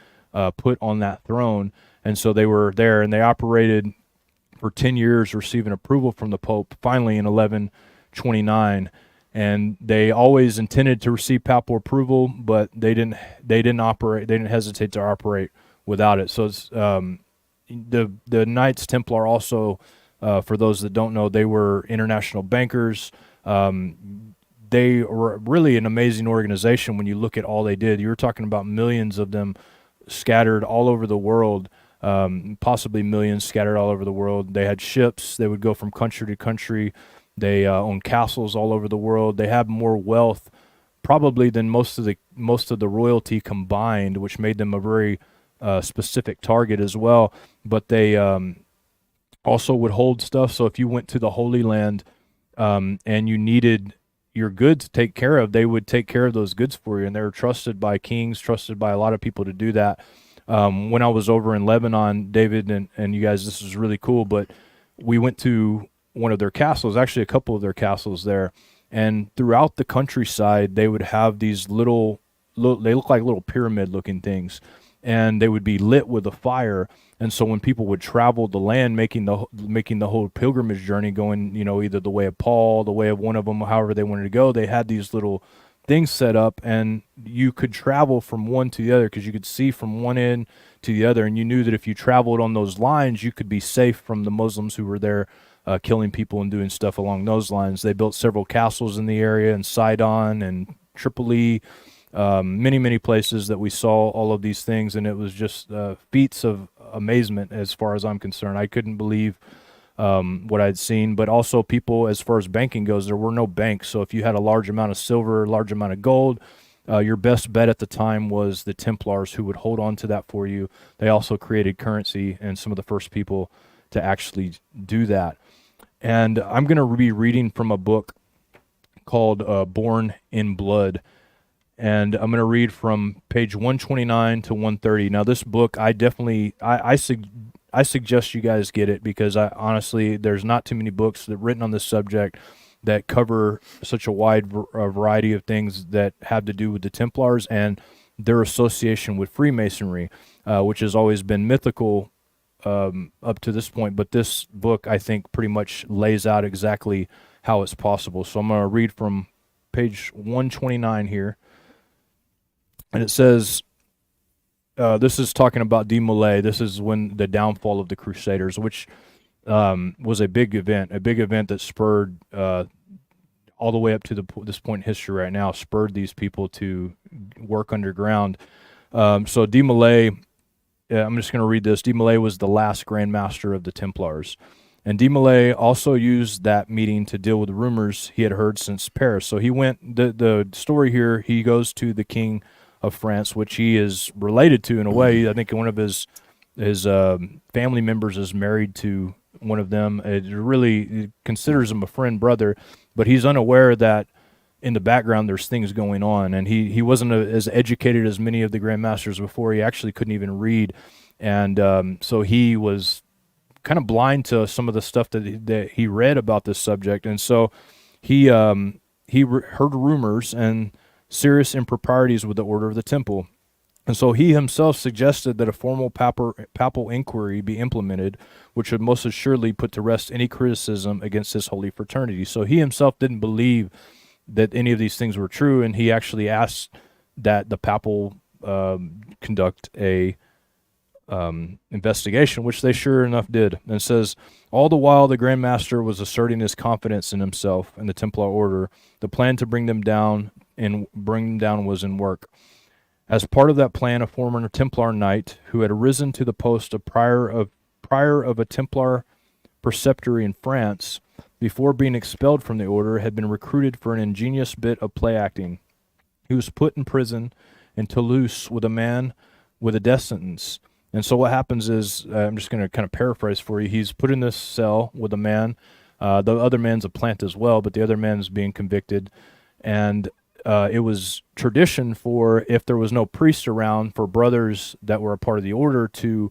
put on that throne. And so they were there, and they operated for 10 years, receiving approval from the Pope, finally in 1129. And they always intended to receive papal approval, but they didn't hesitate to operate without it. So it's, the Knights Templar also, for those that don't know, they were international bankers. They were really an amazing organization when you look at all they did. You were talking about millions of them scattered all over the world, possibly millions scattered all over the world. They had ships. They would go from country to country. They owned castles all over the world. They had more wealth probably than most of the royalty combined, which made them a very specific target as well. but they also would hold stuff. So if you went to the Holy Land and you needed your goods taken care of, they would take care of those goods for you, and they were trusted by kings, trusted by a lot of people to do that. When I was over in Lebanon, David and you guys, this is really cool, but we went to one of their castles, actually a couple of their castles there, and throughout the countryside, they would have these they look like little pyramid-looking things, and they would be lit with a fire. And so when people would travel the land, making the whole pilgrimage journey, going, either the way of Paul, the way of one of them, however they wanted to go, they had these little things set up, and you could travel from one to the other because you could see from one end to the other, and you knew that if you traveled on those lines, you could be safe from the Muslims who were there killing people and doing stuff along those lines. They built several castles in the area, in Sidon and Tripoli, many, many places that we saw all of these things, and it was just feats of amazement as far as I'm concerned. I couldn't believe what I'd seen, but also people, as far as banking goes, there were no banks. So if you had a large amount of silver, a large amount of gold, your best bet at the time was the Templars, who would hold on to that for you. They also created currency, and some of the first people to actually do that. And I'm going to be reading from a book called Born in Blood. And I'm going to read from page 129 to 130. Now, this book, I suggest you guys get it, because honestly, there's not too many books that written on this subject that cover such a wide variety of things that have to do with the Templars and their association with Freemasonry, which has always been mythical up to this point. But this book, I think, pretty much lays out exactly how it's possible. So I'm going to read from page 129 here. And it says, this is talking about De Molay. This is when the downfall of the Crusaders, which was a big event that spurred all the way up to this point in history right now, spurred these people to work underground. So De Molay, I'm just going to read this. De Molay was the last Grand Master of the Templars. And De Molay also used that meeting to deal with rumors he had heard since Paris. So he went, the story here, he goes to the king of France, which he is related to in a way. I think one of his family members is married to one of them. It considers him a friend, brother, but he's unaware that in the background there's things going on. And he wasn't as educated as many of the grandmasters before. He actually couldn't even read, and so he was kind of blind to some of the stuff that he read about this subject. And so he heard rumors and serious improprieties with the Order of the Temple. And so he himself suggested that a formal papal inquiry be implemented, which would most assuredly put to rest any criticism against this holy fraternity. So he himself didn't believe that any of these things were true, and he actually asked that the papal conduct a investigation, which they sure enough did. And it says, all the while the Grand Master was asserting his confidence in himself and the Templar Order, the plan to bring them down was in work. As part of that plan, a former Templar knight who had arisen to the post of prior of a Templar preceptory in France, before being expelled from the order, had been recruited for an ingenious bit of play acting. He was put in prison in Toulouse with a man with a death sentence. And so what happens is, I'm just going to kind of paraphrase for you, he's put in this cell with a man. The other man's a plant as well, but the other man's being convicted. And it was tradition for, if there was no priest around, for brothers that were a part of the order to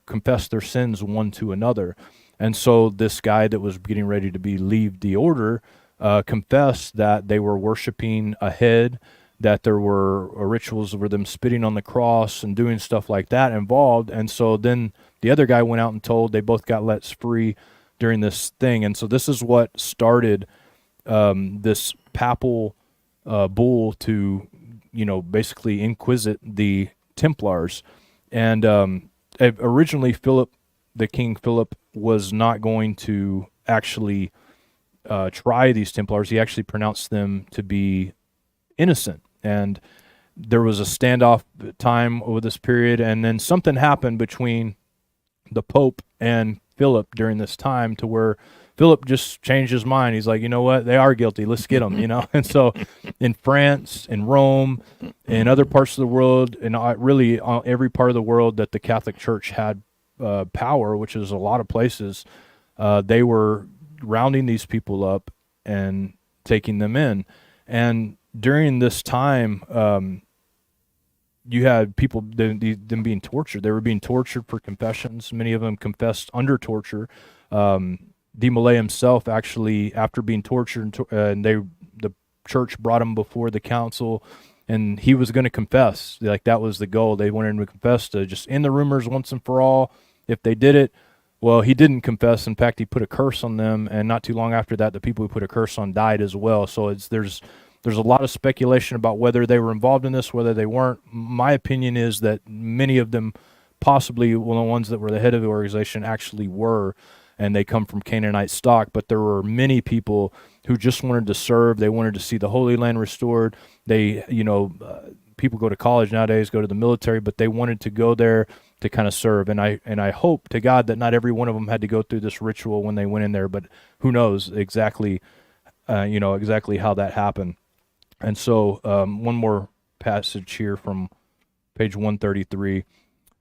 confess their sins one to another. And so this guy that was getting ready to leave the order confessed that they were worshiping a head, that there were rituals of them spitting on the cross and doing stuff like that involved. And so then the other guy went out and told, they both got let free during this thing. And so this is what started this papal bull to, basically inquisite the Templars. And originally King Philip was not going to actually try these Templars. He actually pronounced them to be innocent. And there was a standoff time over this period, and then something happened between the Pope and Philip during this time to where Philip just changed his mind. He's like, you know what? They are guilty. Let's get them, And so in France, in Rome, in other parts of the world, and really every part of the world that the Catholic Church had power, which is a lot of places, they were rounding these people up and taking them in. And during this time, you had people, them being tortured. They were being tortured for confessions. Many of them confessed under torture. De Molay himself, actually, after being tortured, and the church brought him before the council, and he was going to confess. Like, that was the goal. They wanted him to confess, to just end the rumors once and for all. If they did it, well, he didn't confess. In fact, he put a curse on them, and not too long after that, the people who put a curse on died as well. So there's a lot of speculation about whether they were involved in this, whether they weren't. My opinion is that many of them, possibly one of the ones that were the head of the organization, actually were, and they come from Canaanite stock. But there were many people who just wanted to serve. They wanted to see the Holy Land restored. They, people go to college nowadays, go to the military, but they wanted to go there to kind of serve. And I hope to God that not every one of them had to go through this ritual when they went in there, but who knows exactly, exactly how that happened. And so one more passage here from page 133.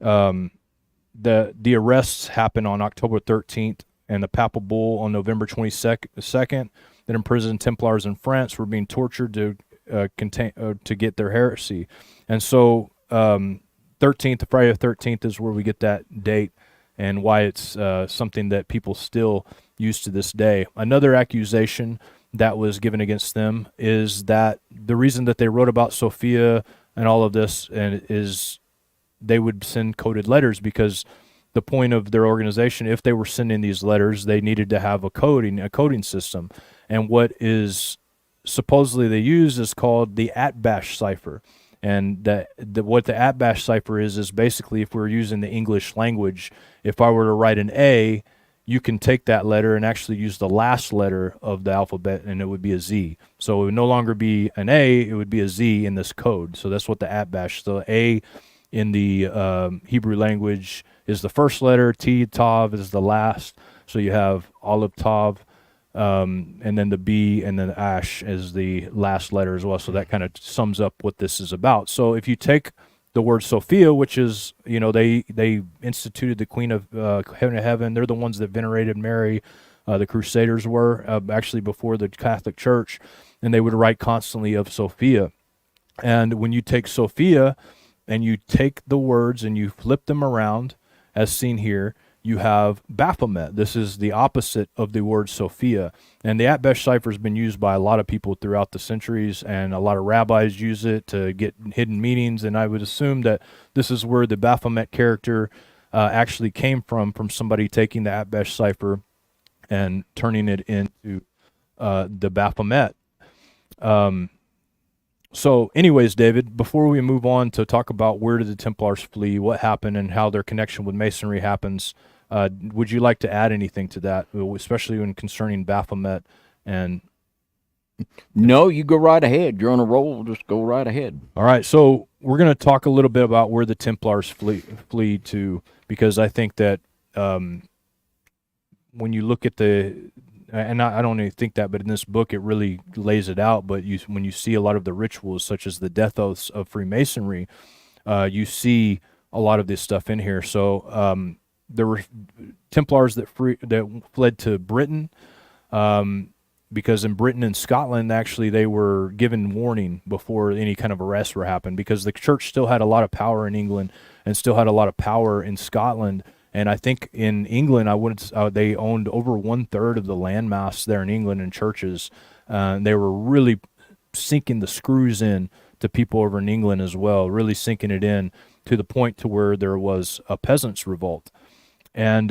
The arrests happen on October 13th, and the papal bull on November 22nd that imprisoned Templars in France were being tortured to get their heresy. And so 13th, Friday the 13th, is where we get that date and why it's something that people still use to this day. Another accusation that was given against them is that the reason that they wrote about Sophia and all of this is they would send coded letters, because the point of their organization, if they were sending these letters, they needed to have a coding system. And what is supposedly they use is called the Atbash cipher. And what the Atbash cipher is basically, if we're using the English language, if I were to write an A, you can take that letter and actually use the last letter of the alphabet, and it would be a Z. So it would no longer be an A, it would be a Z in this code. So that's what the Atbash. So A in the Hebrew language is the first letter, T, Tav is the last. So you have Aleph, Tav, and then the B, and then Ash is the last letter as well. So that kind of sums up what this is about. So if you take the word Sophia, which is, they instituted the Queen of Heaven. They're the ones that venerated Mary. The Crusaders were actually before the Catholic Church, and they would write constantly of Sophia. And when you take Sophia and you take the words and you flip them around, as seen here, you have Baphomet. This is the opposite of the word Sophia. And the Atbash cipher has been used by a lot of people throughout the centuries, and a lot of rabbis use it to get hidden meanings. And I would assume that this is where the Baphomet character actually came from somebody taking the Atbash cipher and turning it into the Baphomet. So anyways, David, before we move on to talk about where did the Templars flee, what happened, and how their connection with Masonry happens, would you like to add anything to that, especially when concerning Baphomet? And no, you go right ahead. You're on a roll. Just go right ahead. All right. So we're going to talk a little bit about where the Templars flee to, because I think that when you look at and I don't even think that, but in this book it really lays it out. But when you see a lot of the rituals, such as the death oaths of Freemasonry, you see a lot of this stuff in here. So there were Templars that fled to Britain, because in Britain and Scotland, actually, they were given warning before any kind of arrests were happened, because the church still had a lot of power in England and still had a lot of power in Scotland. And I think in England, they owned over 1/3 of the landmass there in England in churches. They were really sinking the screws in to people over in England as well, really sinking it in to the point to where there was a peasants' revolt. And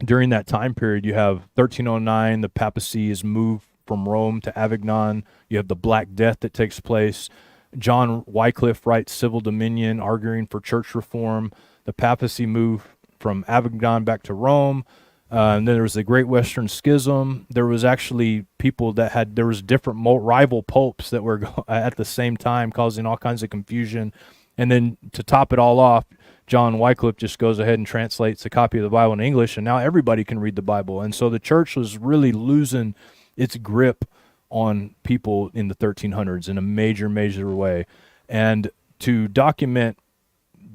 during that time period, you have 1309, the papacy is moved from Rome to Avignon. You have the Black Death that takes place. John Wycliffe writes Civil Dominion, arguing for church reform. The papacy moved from Avignon back to Rome. And then there was the Great Western Schism. There was actually people there was different rival popes that were at the same time, causing all kinds of confusion. And then to top it all off, John Wycliffe just goes ahead and translates a copy of the Bible in English, and now everybody can read the Bible. And so the church was really losing its grip on people in the 1300s in a major, major way. And to document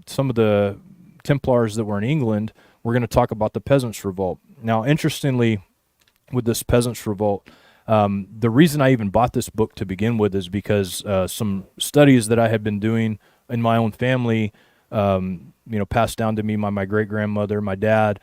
some of the Templars that were in England, we're going to talk about the Peasants' Revolt. Now, interestingly, with this Peasants' Revolt, the reason I even bought this book to begin with is because some studies that I had been doing in my own family, passed down to me by my great-grandmother, my dad,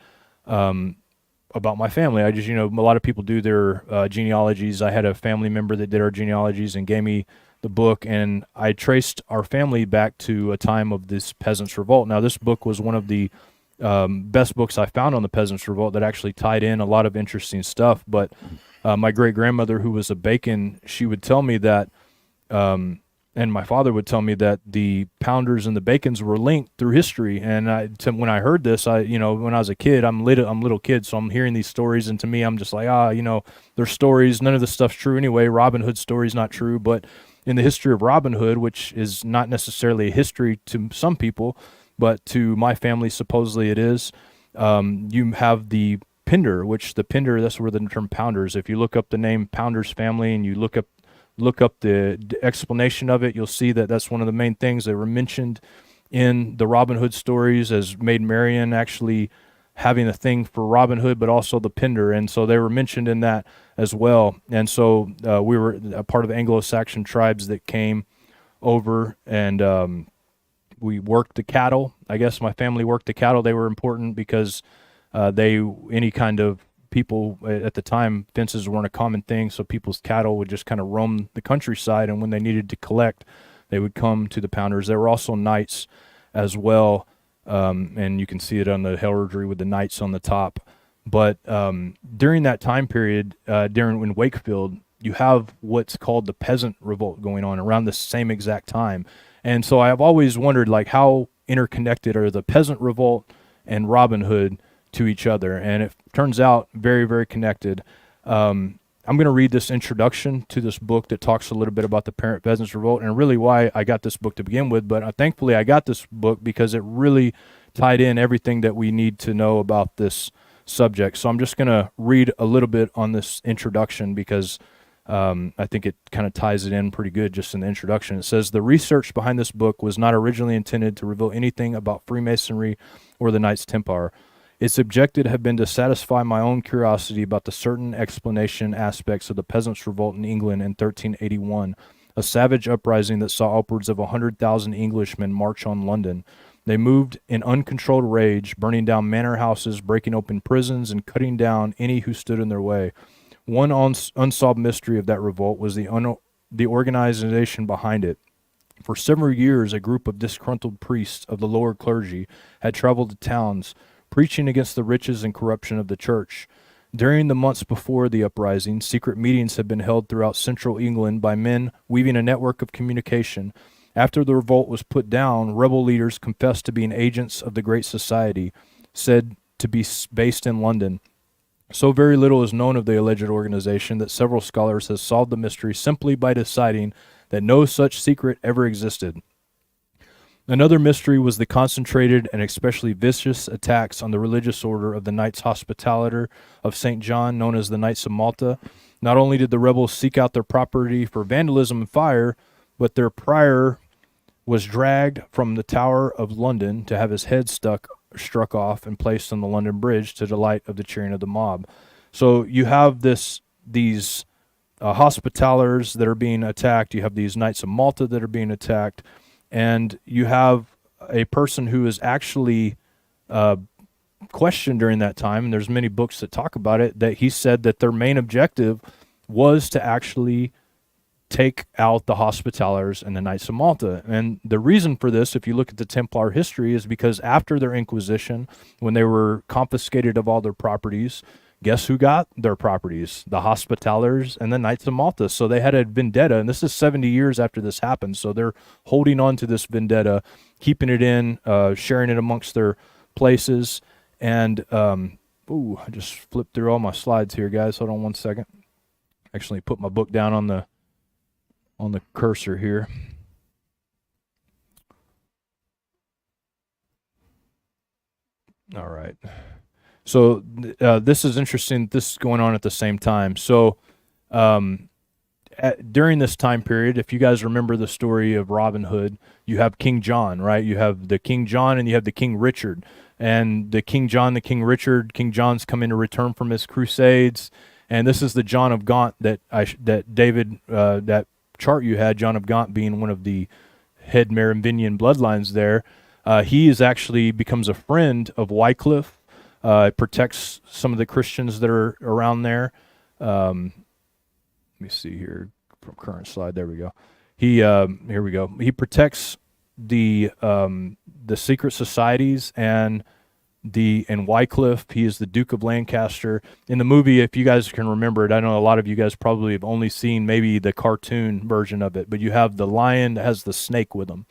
about my family. I just, a lot of people do their genealogies. I had a family member that did our genealogies and gave me the book, and I traced our family back to a time of this Peasants' Revolt. Now, this book was one of the best books I found on the Peasants' Revolt that actually tied in a lot of interesting stuff. But my great-grandmother, who was a Bacon, she would tell me that, and my father would tell me that the Pounders and the Bacons were linked through history. And when I heard this, when I was a kid, I'm a little kid, so I'm hearing these stories, and to me, I'm just like, they're stories. None of this stuff's true anyway. Robin Hood's story's not true, but in the history of Robin Hood, which is not necessarily a history to some people, but to my family, supposedly it is, you have the Pinder, which the Pinder, that's where the term Pounders. If you look up the name Pounders family and you look up the explanation of it, you'll see that that's one of the main things that were mentioned in the Robin Hood stories as Maid Marian actually having a thing for Robin Hood, but also the Pinder. And so they were mentioned in that as well. And so we were a part of the Anglo-Saxon tribes that came over, and we worked the cattle. I guess my family worked the cattle. They were important because any kind of people at the time, fences weren't a common thing, so people's cattle would just kind of roam the countryside, and when they needed to collect, they would come to the Pounders. There were also knights as well, and you can see it on the heraldry with the knights on the top. But during that time period, in Wakefield, you have what's called the Peasant Revolt going on around the same exact time. And so I've always wondered, how interconnected are the Peasant Revolt and Robin Hood to each other, and it turns out very, very connected. I'm going to read this introduction to this book that talks a little bit about the Peasants' Revolt and really why I got this book to begin with, but thankfully I got this book because it really tied in everything that we need to know about this subject. So I'm just going to read a little bit on this introduction because I think it kind of ties it in pretty good just in the introduction. It says, "The research behind this book was not originally intended to reveal anything about Freemasonry or the Knights Templar. Its objective had been to satisfy my own curiosity about the certain explanation aspects of the Peasants' Revolt in England in 1381, a savage uprising that saw upwards of 100,000 Englishmen march on London. They moved in uncontrolled rage, burning down manor houses, breaking open prisons, and cutting down any who stood in their way. One unsolved mystery of that revolt was the organization behind it. For several years, a group of disgruntled priests of the lower clergy had traveled to towns, preaching against the riches and corruption of the church. During the months before the uprising, secret meetings had been held throughout central England by men weaving a network of communication. After the revolt was put down, rebel leaders confessed to being agents of the Great Society, said to be based in London. So very little is known of the alleged organization that several scholars have solved the mystery simply by deciding that no such secret ever existed. Another mystery was the concentrated and especially vicious attacks on the religious order of the Knights Hospitaller of St. John, known as the Knights of Malta. Not only did the rebels seek out their property for vandalism and fire, but their prior was dragged from the Tower of London to have his head struck off and placed on the London Bridge to the delight of the cheering of the mob. So you have these Hospitallers that are being attacked. You have these Knights of Malta that are being attacked. And you have a person who is actually questioned during that time, and there's many books that talk about it, that he said that their main objective was to actually take out the Hospitallers and the Knights of Malta. And the reason for this, if you look at the Templar history, is because after their Inquisition, when they were confiscated of all their properties, guess who got their properties? The Hospitallers and the Knights of Malta. So they had a vendetta, and this is 70 years after this happened. So they're holding on to this vendetta, keeping it in, sharing it amongst their places. And, I just flipped through all my slides here, guys. Hold on one second. Actually put my book down on the cursor here. All right. So this is interesting. This is going on at the same time. So during this time period, if you guys remember the story of Robin Hood, you have King John, right? You have the King John and you have the King Richard. And the King John, the King Richard, King John's coming to return from his crusades. And this is the John of Gaunt that David, that chart you had, John of Gaunt being one of the head Merovingian bloodlines there. He is actually becomes a friend of Wycliffe, protects some of the Christians that are around there. Let me see here from current slide. There we go. Here we go. He protects the secret societies and Wycliffe. He is the Duke of Lancaster. In the movie, if you guys can remember it, I know a lot of you guys probably have only seen maybe the cartoon version of it, but you have the lion that has the snake with him.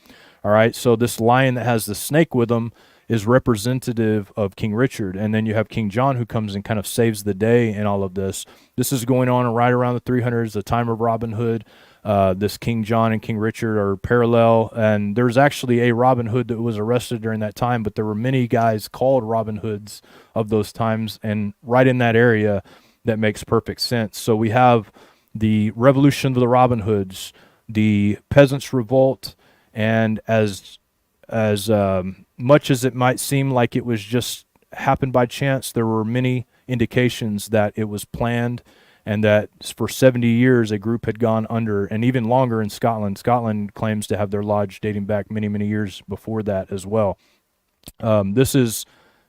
All right, so this lion that has the snake with him is representative of King Richard, and then you have King John who comes and kind of saves the day in all of this. This is going on right around the 300s, the time of Robin Hood. This King John and King Richard are parallel, and there's actually a Robin Hood that was arrested during that time, but there were many guys called Robin Hoods of those times, and right in that area, that makes perfect sense. So we have the revolution of the Robin Hoods, the Peasants' Revolt, and as much as it might seem like it was just happened by chance, there were many indications that it was planned, and that for 70 years a group had gone under, and even longer in Scotland. Scotland claims to have their lodge dating back many, many years before that as well. This is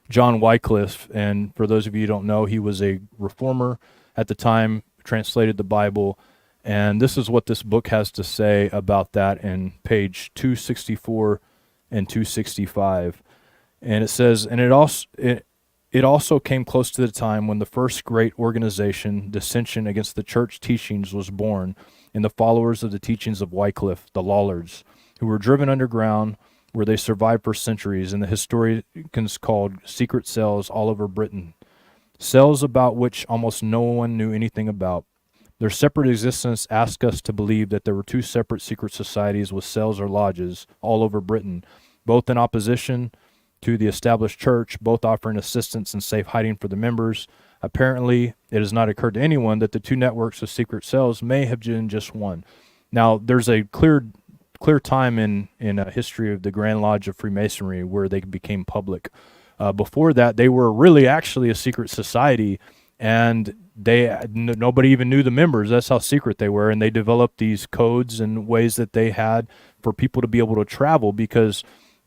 John Wycliffe, and for those of you who don't know, he was a reformer at the time, translated the Bible, and this is what this book has to say about that in page 264 and 265. And it says, and it also came close to the time when the first great organization, dissension against the church teachings, was born in the followers of the teachings of Wycliffe, the Lollards, who were driven underground, where they survived for centuries, and the historians called secret cells all over Britain, cells about which almost no one knew anything about. Their separate existence asked us to believe that there were two separate secret societies with cells or lodges all over Britain, both in opposition to the established church, both offering assistance and safe hiding for the members. Apparently, it has not occurred to anyone that the two networks of secret cells may have been just one. Now, there's a clear time in a history of the Grand Lodge of Freemasonry where they became public. Before that, they were really actually a secret society, and nobody even knew the members. That's how secret they were, and they developed these codes and ways that they had for people to be able to travel, because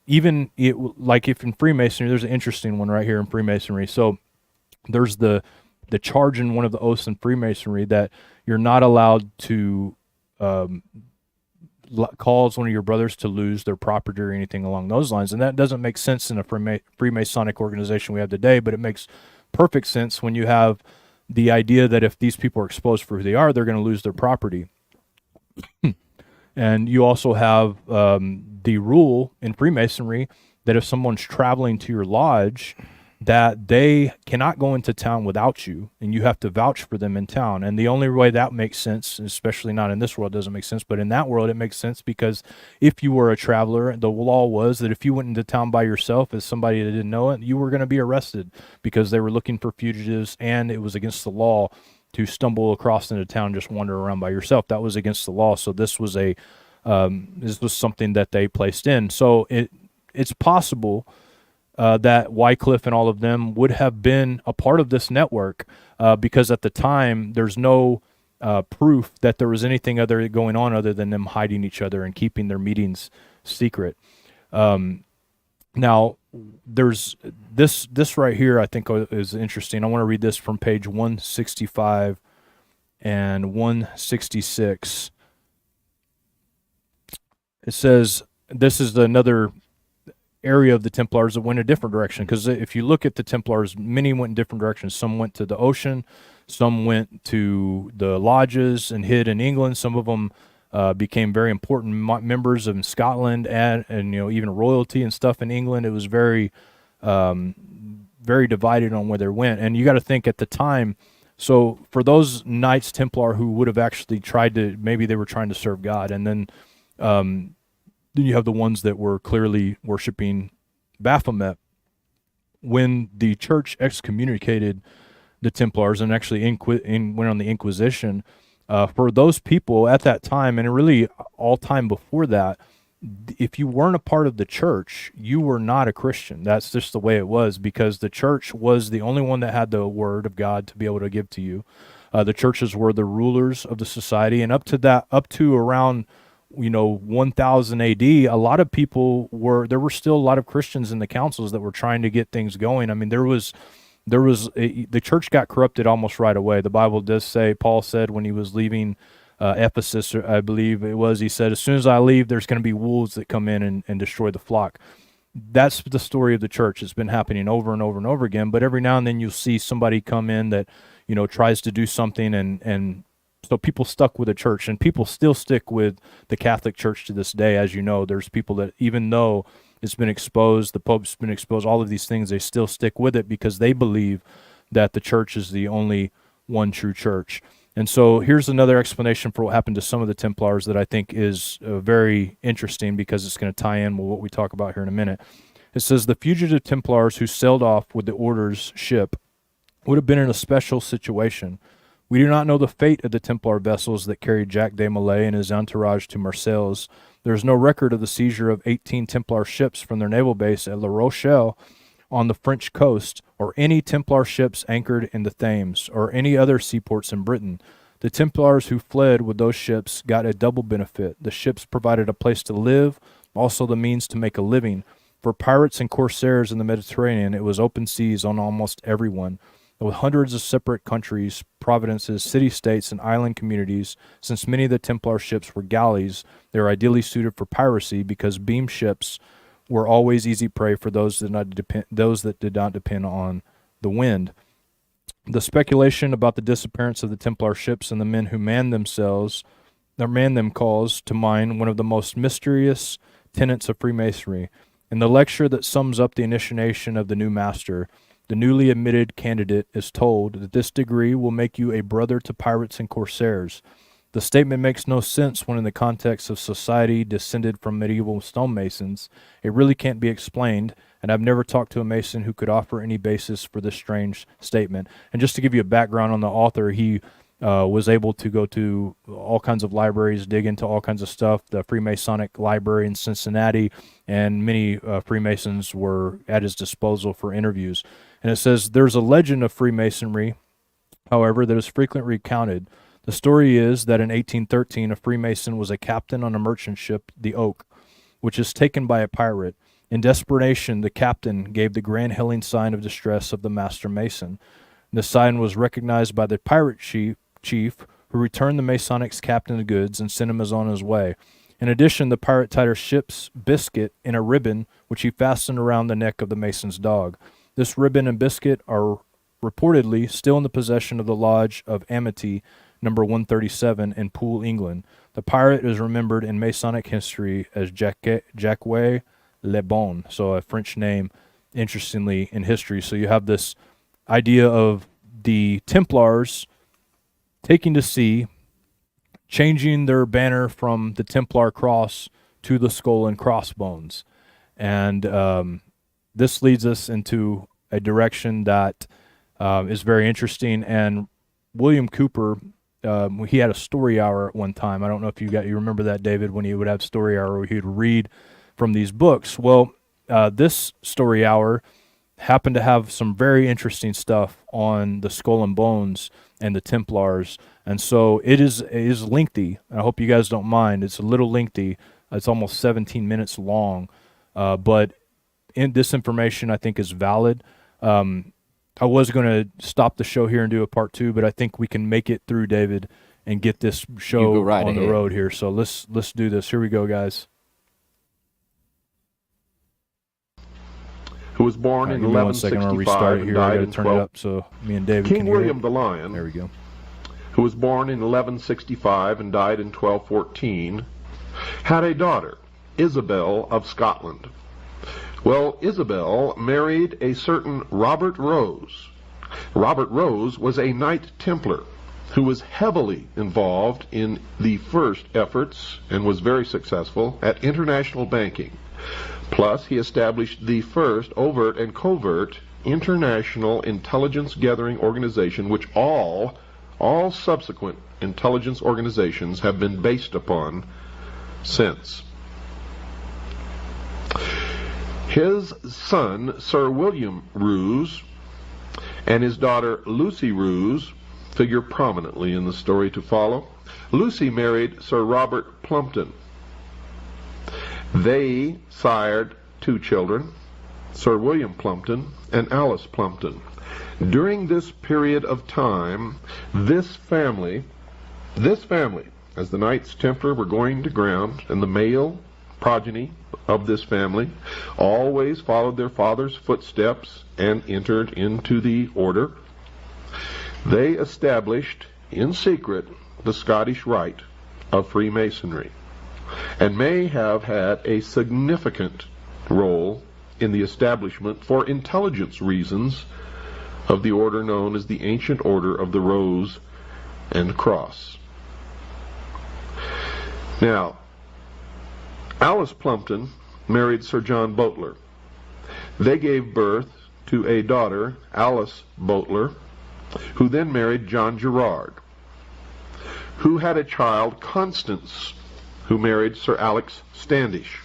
even like if in Freemasonry, there's an interesting one right here in Freemasonry. So there's the charge in one of the oaths in Freemasonry that you're not allowed to cause one of your brothers to lose their property or anything along those lines. And that doesn't make sense in a Freemasonic organization we have today, but it makes perfect sense when you have the idea that if these people are exposed for who they are, they're going to lose their property. And you also have the rule in Freemasonry that if someone's traveling to your lodge, that they cannot go into town without you, and you have to vouch for them in town. And the only way that makes sense, especially not in this world, doesn't make sense, but in that world it makes sense, because if you were a traveler, the law was that if you went into town by yourself as somebody that didn't know it, you were going to be arrested, because they were looking for fugitives, and it was against the law to stumble across into town and just wander around by yourself. That was against the law. So this was something that they placed in. So it's possible that Wycliffe and all of them would have been a part of this network, because at the time there's no proof that there was anything other going on other than them hiding each other and keeping their meetings secret. Now, there's this right here I think is interesting. I want to read this from page 165 and 166. It says, this is another area of the Templars that went a different direction, because if you look at the Templars, many went in different directions. Some went to the ocean, some went to the lodges and hid in England. Some of them became very important members of Scotland and even royalty and stuff in England. It was very very divided on where they went. And you got to think at the time, so for those Knights Templar who would have actually maybe they were trying to serve God, and then you have the ones that were clearly worshiping Baphomet. When the church excommunicated the Templars and actually went on the Inquisition, For those people at that time, and really all time before that, if you weren't a part of the church, you were not a Christian. That's just the way it was, because the church was the only one that had the word of God to be able to give to you. The churches were the rulers of the society, and up to around 1000 AD, a lot of people there were still a lot of Christians in the councils that were trying to get things going. I mean, the church got corrupted almost right away. The Bible does say, Paul said when he was leaving Ephesus, I believe it was, he said, as soon as I leave, there's going to be wolves that come in and destroy the flock. That's the story of the church. It's been happening over and over and over again, but every now and then you'll see somebody come in that, tries to do something, and so people stuck with the church, and people still stick with the Catholic Church to this day. As you know, there's people that, even though it's been exposed, the Pope's been exposed, all of these things, they still stick with it because they believe that the church is the only one true church. And so here's another explanation for what happened to some of the Templars that I think is very interesting, because it's going to tie in with what we talk about here in a minute. It says the fugitive Templars who sailed off with the order's ship would have been in a special situation. We do not know the fate of the Templar vessels that carried Jacques de Molay and his entourage to Marseilles. There is no record of the seizure of 18 Templar ships from their naval base at La Rochelle on the French coast, or any Templar ships anchored in the Thames, or any other seaports in Britain. The Templars who fled with those ships got a double benefit. The ships provided a place to live, also the means to make a living. For pirates and corsairs in the Mediterranean, it was open seas on almost everyone. With hundreds of separate countries, provinces, city-states, and island communities, since many of the Templar ships were galleys, they were ideally suited for piracy because beam ships were always easy prey for those that did not depend on the wind. The speculation about the disappearance of the Templar ships and the men who manned them calls to mind one of the most mysterious tenets of Freemasonry. In the lecture that sums up the initiation of the new master, the newly admitted candidate is told that this degree will make you a brother to pirates and corsairs. The statement makes no sense when in the context of society descended from medieval stonemasons. It really can't be explained, and I've never talked to a mason who could offer any basis for this strange statement. And just to give you a background on the author, he was able to go to all kinds of libraries, dig into all kinds of stuff, the Freemasonic library in Cincinnati, and many Freemasons were at his disposal for interviews. And it says, there's a legend of Freemasonry, however, that is frequently recounted. The story is that in 1813, a Freemason was a captain on a merchant ship, the Oak, which is taken by a pirate. In desperation, the captain gave the grand hailing sign of distress of the master mason. The sign was recognized by the pirate chief, who returned the Masonics captain the goods and sent him on his way. In addition, the pirate tied her ship's biscuit in a ribbon, which he fastened around the neck of the mason's dog. This ribbon and biscuit are reportedly still in the possession of the Lodge of Amity, number 137 in Poole, England. The pirate is remembered in Masonic history as Jacques Le Bon, so a French name, interestingly, in history. So you have this idea of the Templars taking to sea, changing their banner from the Templar cross to the skull and crossbones. And this leads us into a direction that is very interesting. And William Cooper, he had a story hour at one time. I don't know if you remember that, David, when he would have story hour where he'd read from these books. Well, this story hour happened to have some very interesting stuff on the skull and bones and the Templars, and so it is lengthy. I hope you guys don't mind. It's a little lengthy. It's almost 17 minutes long, but this information I think is valid. I was going to stop the show here and do a part 2, but I think we can make it through, David, and get this show on the road here. So let's do this. Here we go, guys. Who was born in 1165 and died in 12... turn it up so me and David King can hear William it. the Lion, there we go, who was born in 1165 and died in 1214, had a daughter, Isabel of Scotland. Well, Isabel married a certain Robert Rose. Robert Rose was a Knight Templar who was heavily involved in the first efforts and was very successful at international banking. Plus, he established the first overt and covert international intelligence gathering organization, which all all subsequent intelligence organizations have been based upon since. His son, Sir William Roos, and his daughter Lucy Roos figure prominently in the story to follow. Lucy married Sir Robert Plumpton. They sired 2 children, Sir William Plumpton and Alice Plumpton. During this period of time, this family, as the Knights Templar were going to ground, and the male progeny of this family always followed their father's footsteps and entered into the order. They established in secret the Scottish Rite of Freemasonry, and may have had a significant role in the establishment, for intelligence reasons, of the order known as the Ancient Order of the Rose and Cross. Now, Alice Plumpton married Sir John Boteler. They gave birth to a daughter, Alice Boteler, who then married John Gerard, who had a child, Constance, who married Sir Alex Standish.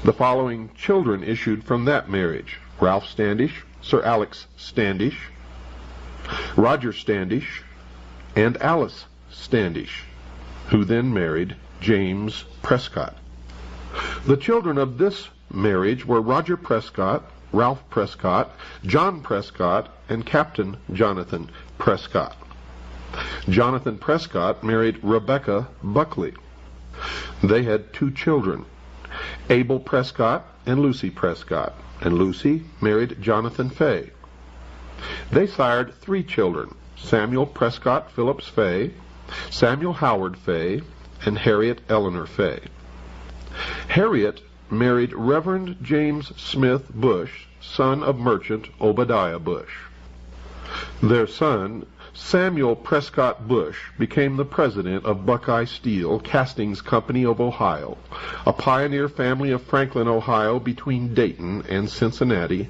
The following children issued from that marriage: Ralph Standish, Sir Alex Standish, Roger Standish, and Alice Standish, who then married James Prescott. The children of this marriage were Roger Prescott, Ralph Prescott, John Prescott, and Captain Jonathan Prescott. Jonathan Prescott married Rebecca Buckley. They had 2 children, Abel Prescott and Lucy Prescott, and Lucy married Jonathan Fay. They sired 3 children, Samuel Prescott Phillips Fay, Samuel Howard Fay, and Harriet Eleanor Fay. Harriet married Reverend James Smith Bush, son of merchant Obadiah Bush. Their son, Samuel Prescott Bush, became the president of Buckeye Steel Castings Company of Ohio, a pioneer family of Franklin, Ohio, between Dayton and Cincinnati,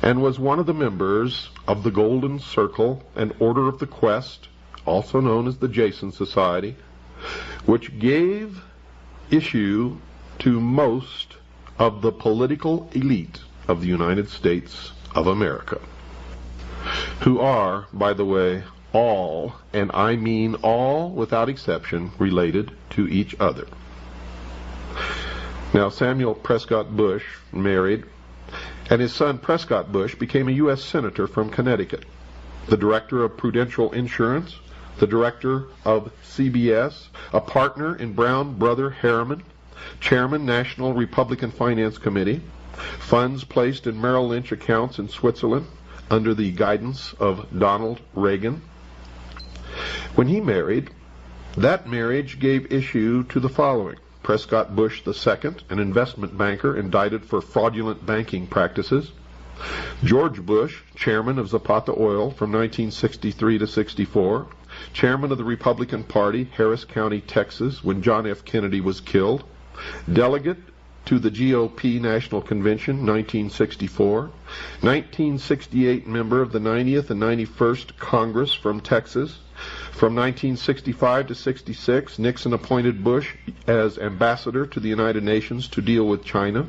and was one of the members of the Golden Circle and Order of the Quest, also known as the Jason Society, which gave issue to most of the political elite of the United States of America, who are, by the way, all, and I mean all without exception, related to each other. Now, Samuel Prescott Bush married, and his son Prescott Bush became a U.S. Senator from Connecticut, the director of Prudential Insurance, the director of CBS, a partner in Brown Brother Harriman, chairman National Republican Finance Committee, funds placed in Merrill Lynch accounts in Switzerland under the guidance of Donald Reagan. When he married, that marriage gave issue to the following: Prescott Bush II, an investment banker indicted for fraudulent banking practices; George Bush, chairman of Zapata Oil from 1963 to 64, chairman of the Republican Party, Harris County, Texas, when John F. Kennedy was killed, delegate to the GOP National Convention, 1964, 1968 member of the 90th and 91st Congress from Texas. From 1965 to 66, Nixon appointed Bush as ambassador to the United Nations to deal with China.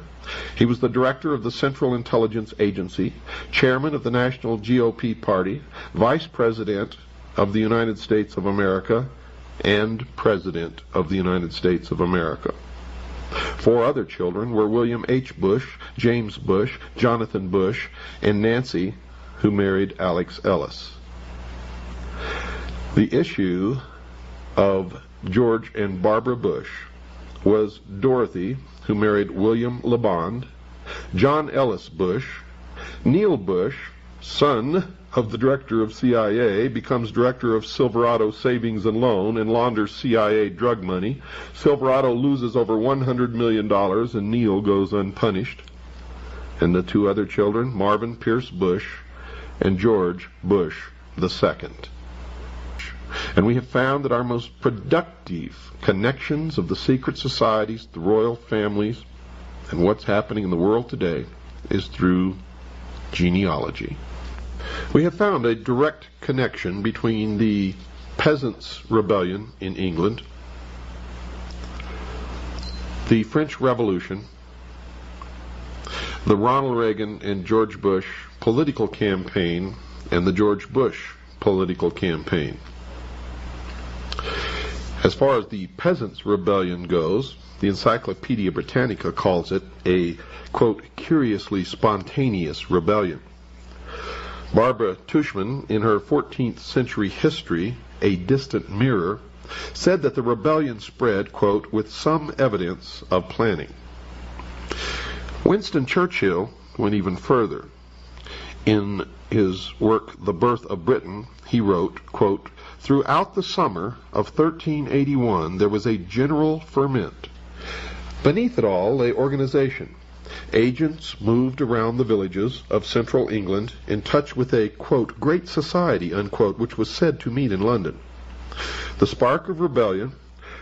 He was the director of the Central Intelligence Agency, chairman of the National GOP Party, vice president of the United States of America, and president of the United States of America. 4 other children were William H. Bush, James Bush, Jonathan Bush, and Nancy, who married Alex Ellis. The issue of George and Barbara Bush was Dorothy, who married William LeBond, John Ellis Bush, Neil Bush, son of the director of CIA, becomes director of Silverado Savings and Loan and launders CIA drug money. Silverado loses over $100 million and Neil goes unpunished. And the 2 other children, Marvin Pierce Bush and George Bush II. And we have found that our most productive connections of the secret societies, the royal families, and what's happening in the world today is through genealogy. We have found a direct connection between the Peasants' Rebellion in England, the French Revolution, the Ronald Reagan and George Bush political campaign, and the George Bush political campaign. As far as the Peasants' Rebellion goes, the Encyclopedia Britannica calls it a, quote, curiously spontaneous rebellion. Barbara Tushman, in her 14th century history, A Distant Mirror, said that the rebellion spread, quote, with some evidence of planning. Winston Churchill went even further. In his work, The Birth of Britain, he wrote, quote, throughout the summer of 1381 there was a general ferment. Beneath it all lay organization. Agents moved around the villages of central England in touch with a, quote, great society, unquote, which was said to meet in London. The spark of rebellion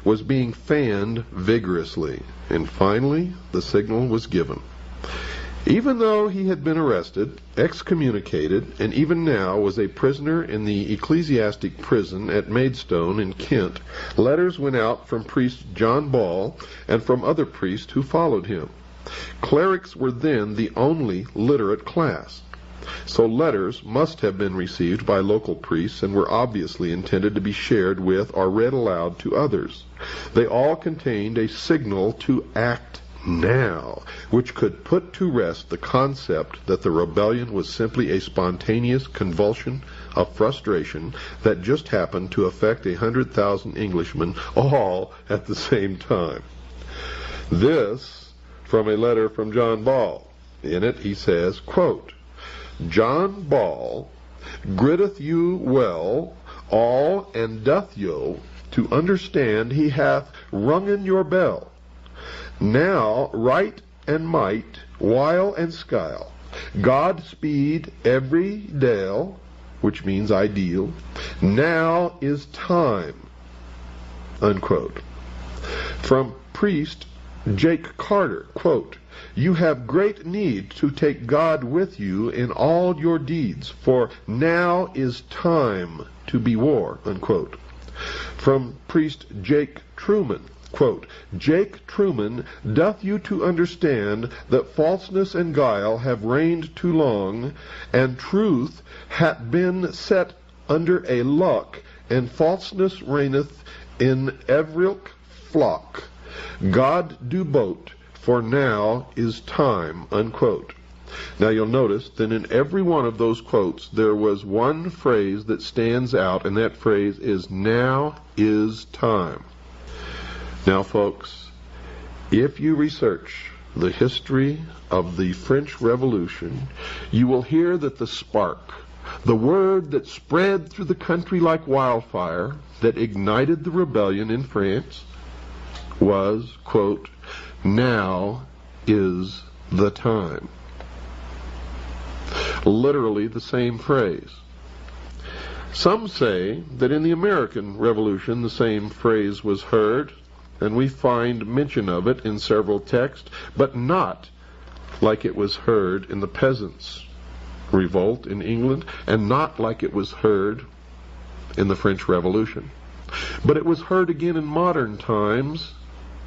was being fanned vigorously, and finally the signal was given. Even though he had been arrested, excommunicated, and even now was a prisoner in the ecclesiastic prison at Maidstone in Kent, letters went out from priest John Ball and from other priests who followed him. Clerics were then the only literate class, so letters must have been received by local priests and were obviously intended to be shared with or read aloud to others. They all contained a signal to act now, which could put to rest the concept that the rebellion was simply a spontaneous convulsion of frustration that just happened to affect 100,000 Englishmen all at the same time. This from a letter from John Ball. In it he says, quote, John Ball gritteth you well all and doth yo to understand he hath rungen your bell. Now right and might, while and skyle, God speed every dale, which means ideal. Now is time, unquote. From priest Jake Carter, quote, you have great need to take God with you in all your deeds, for now is time to be war, unquote. From priest Jake Truman, quote, Jake Truman doth you to understand that falseness and guile have reigned too long, and truth hath been set under a lock, and falseness reigneth in every flock. God do bote, for now is time, unquote. Now you'll notice that in every one of those quotes there was one phrase that stands out, and that phrase is now is time. Now folks, if you research the history of the French Revolution, you will hear that the spark, the word that spread through the country like wildfire, that ignited the rebellion in France, was, quote, now is the time. Literally the same phrase. Some say that in the American Revolution the same phrase was heard, and we find mention of it in several texts, but not like it was heard in the Peasants' Revolt in England, and not like it was heard in the French Revolution. But it was heard again in modern times.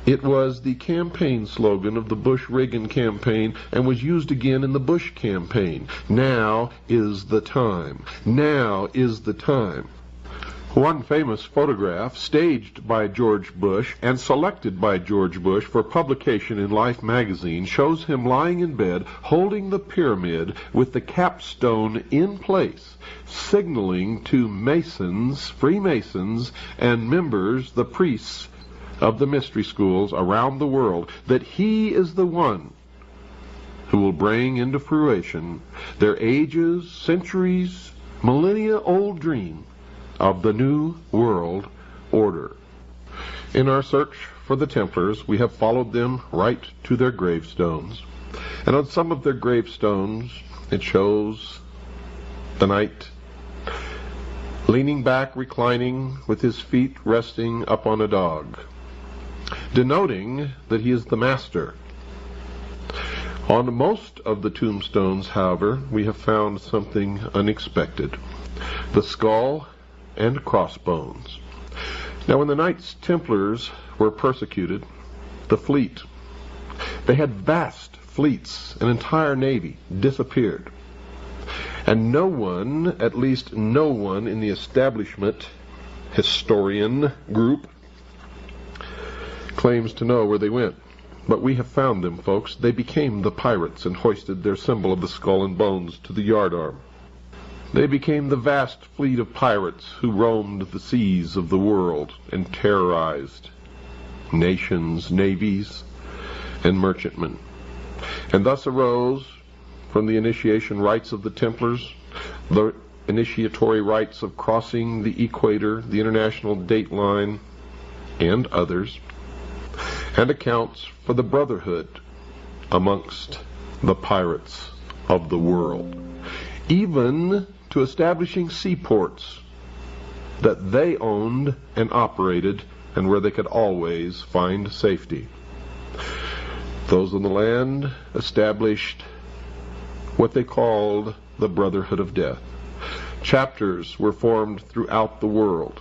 It was the campaign slogan of the Bush-Reagan campaign and was used again in the Bush campaign. Now is the time. Now is the time. One famous photograph, staged by George Bush and selected by George Bush for publication in Life magazine, shows him lying in bed holding the pyramid with the capstone in place, signaling to Masons, Freemasons, and members, the priests of the mystery schools around the world, that he is the one who will bring into fruition their ages, centuries, millennia-old dream of the New World Order. In our search for the Templars, we have followed them right to their gravestones. And on some of their gravestones, it shows the knight leaning back, reclining, with his feet resting up on a dog, denoting that he is the master. On most of the tombstones, however, we have found something unexpected: the skull and crossbones. Now, when the Knights Templars were persecuted, the fleet, they had vast fleets, an entire navy, disappeared. And no one, at least no one in the establishment historian group, claims to know where they went. But we have found them, folks. They became the pirates and hoisted their symbol of the skull and bones to the yardarm. They became the vast fleet of pirates who roamed the seas of the world and terrorized nations, navies, and merchantmen. And thus arose, from the initiation rites of the Templars, the initiatory rites of crossing the equator, the international date line, and others, and accounts for the brotherhood amongst the pirates of the world, even to establishing seaports that they owned and operated and where they could always find safety. Those on the land established what they called the Brotherhood of Death. Chapters were formed throughout the world.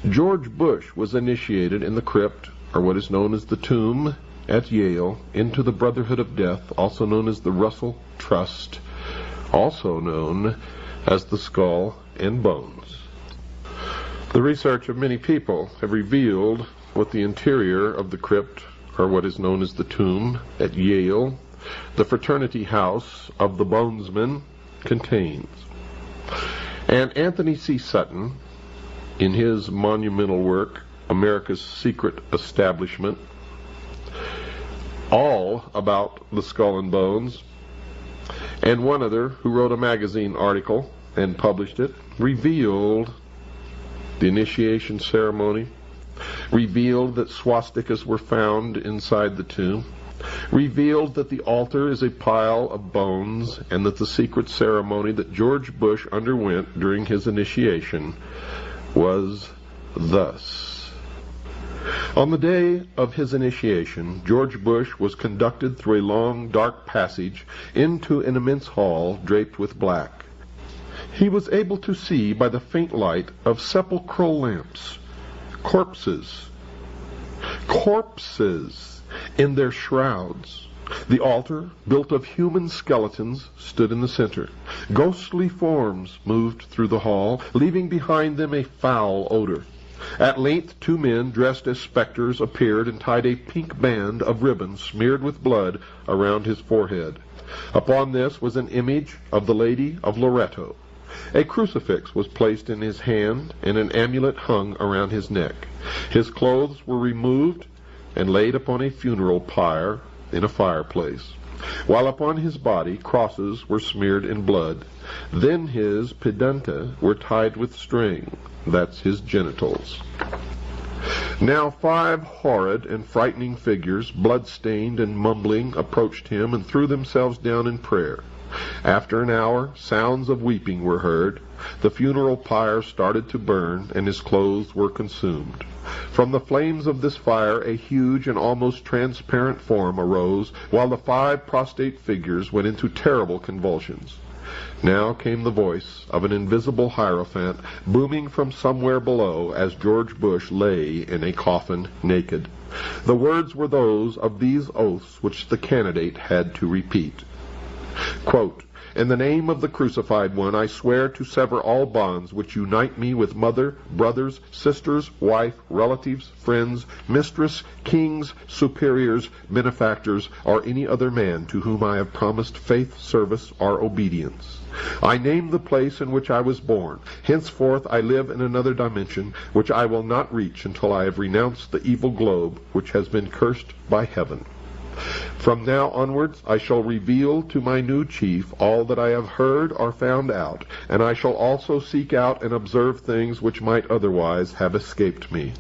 George Bush was initiated in the crypt, or what is known as the tomb, at Yale, into the Brotherhood of Death, also known as the Russell Trust, also known as the Skull and Bones. The research of many people have revealed what the interior of the crypt, or what is known as the tomb, at Yale, the fraternity house of the bonesmen, contains. And Anthony C. Sutton, in his monumental work, America's Secret Establishment, all about the skull and bones, and one other who wrote a magazine article and published it, revealed the initiation ceremony, revealed that swastikas were found inside the tomb, revealed that the altar is a pile of bones, and that the secret ceremony that George Bush underwent during his initiation was thus. On the day of his initiation, George Bush was conducted through a long, dark passage into an immense hall draped with black. He was able to see by the faint light of sepulchral lamps corpses in their shrouds. The altar, built of human skeletons, stood in the center. Ghostly forms moved through the hall, leaving behind them a foul odor. At length 2 men dressed as specters appeared and tied a pink band of ribbon smeared with blood around his forehead. Upon this was an image of the Lady of Loretto. A crucifix was placed in his hand and an amulet hung around his neck. His clothes were removed and laid upon a funeral pyre in a fireplace, while upon his body crosses were smeared in blood. Then his pedunta were tied with string, that's his genitals. Now 5 horrid and frightening figures, blood-stained and mumbling, approached him and threw themselves down in prayer. After an hour, sounds of weeping were heard. The funeral pyre started to burn, and his clothes were consumed. From the flames of this fire a huge and almost transparent form arose, while the 5 prostrate figures went into terrible convulsions. Now came the voice of an invisible hierophant, booming from somewhere below as George Bush lay in a coffin naked. The words were those of these oaths which the candidate had to repeat. Quote, "In the name of the crucified one, I swear to sever all bonds which unite me with mother, brothers, sisters, wife, relatives, friends, mistress, kings, superiors, benefactors, or any other man to whom I have promised faith, service, or obedience. I name the place in which I was born. Henceforth I live in another dimension, which I will not reach until I have renounced the evil globe which has been cursed by heaven. From now onwards I shall reveal to my new chief all that I have heard or found out, and I shall also seek out and observe things which might otherwise have escaped me.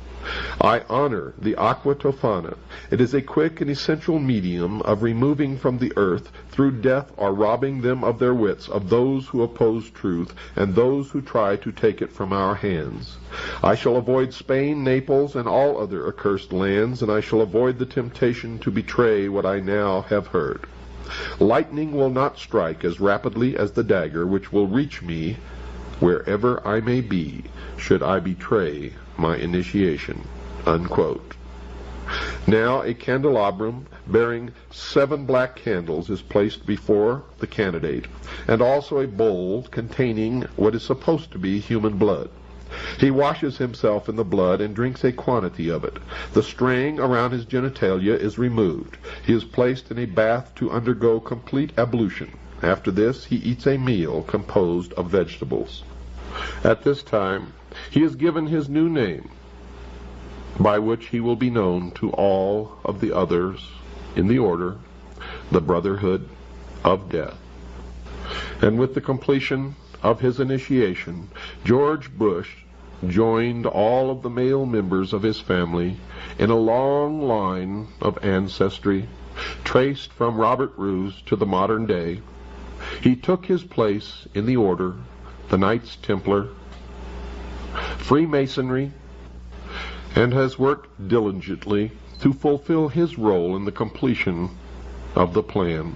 I honor the aqua tofana. It is a quick and essential medium of removing from the earth, through death or robbing them of their wits, of those who oppose truth and those who try to take it from our hands. I shall avoid Spain, Naples, and all other accursed lands, and I shall avoid the temptation to betray what I now have heard. Lightning will not strike as rapidly as the dagger, which will reach me wherever I may be, should I betray my initiation." Unquote. Now a candelabrum bearing 7 black candles is placed before the candidate, and also a bowl containing what is supposed to be human blood. He washes himself in the blood and drinks a quantity of it. The string around his genitalia is removed. He is placed in a bath to undergo complete ablution. After this, he eats a meal composed of vegetables. At this time, he is given his new name, by which he will be known to all of the others in the order, the Brotherhood of Death. And with the completion of his initiation, George Bush joined all of the male members of his family in a long line of ancestry, traced from Robert Bruce to the modern day. He took his place in the order, the Knights Templar, Freemasonry, and has worked diligently to fulfill his role in the completion of the plan,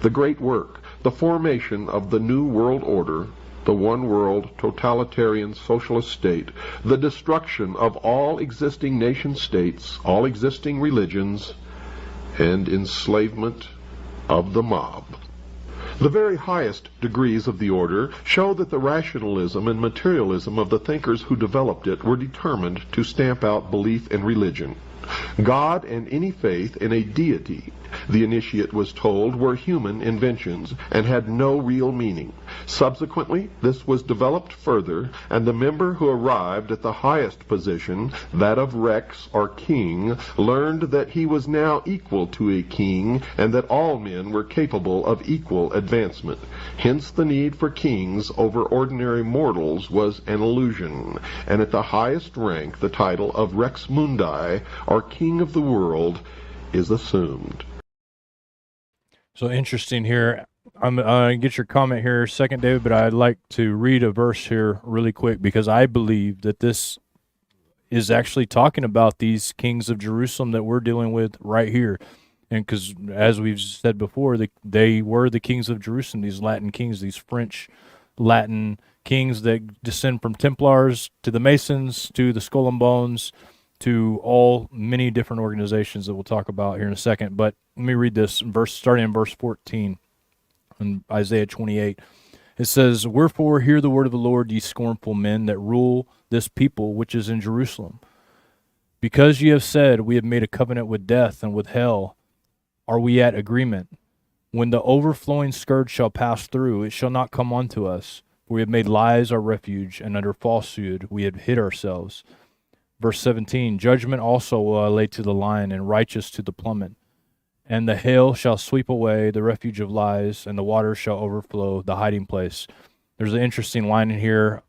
the great work, the formation of the New World Order, the one world totalitarian socialist state, the destruction of all existing nation states, all existing religions, and enslavement of the mob. The very highest degrees of the order show that the rationalism and materialism of the thinkers who developed it were determined to stamp out belief in religion. God and any faith in a deity, the initiate was told, were human inventions and had no real meaning. Subsequently, this was developed further, and the member who arrived at the highest position, that of Rex or king, learned that he was now equal to a king and that all men were capable of equal advancement. Hence the need for kings over ordinary mortals was an illusion, and at the highest rank the title of Rex Mundi, or king of the world, is assumed. So interesting here. I'm going to get your comment here in a second, David, but I'd like to read a verse here really quick, because I believe that this is actually talking about these kings of Jerusalem that we're dealing with right here. And because, as we've said before, they were the kings of Jerusalem, these Latin kings, these French Latin kings that descend from Templars to the Masons to the Skull and Bones to all many different organizations that we'll talk about here in a second. But let me read this verse, starting in verse 14 in Isaiah 28. It says, "Wherefore hear the word of the Lord, ye scornful men that rule this people which is in Jerusalem. Because ye have said, we have made a covenant with death, and with hell are we at agreement. When the overflowing scourge shall pass through, it shall not come unto us. For we have made lies our refuge, and under falsehood we have hid ourselves." Verse 17, "Judgment also will I lay to the line, and righteous to the plummet. And the hail shall sweep away the refuge of lies, and the waters shall overflow the hiding place." There's an interesting line in here.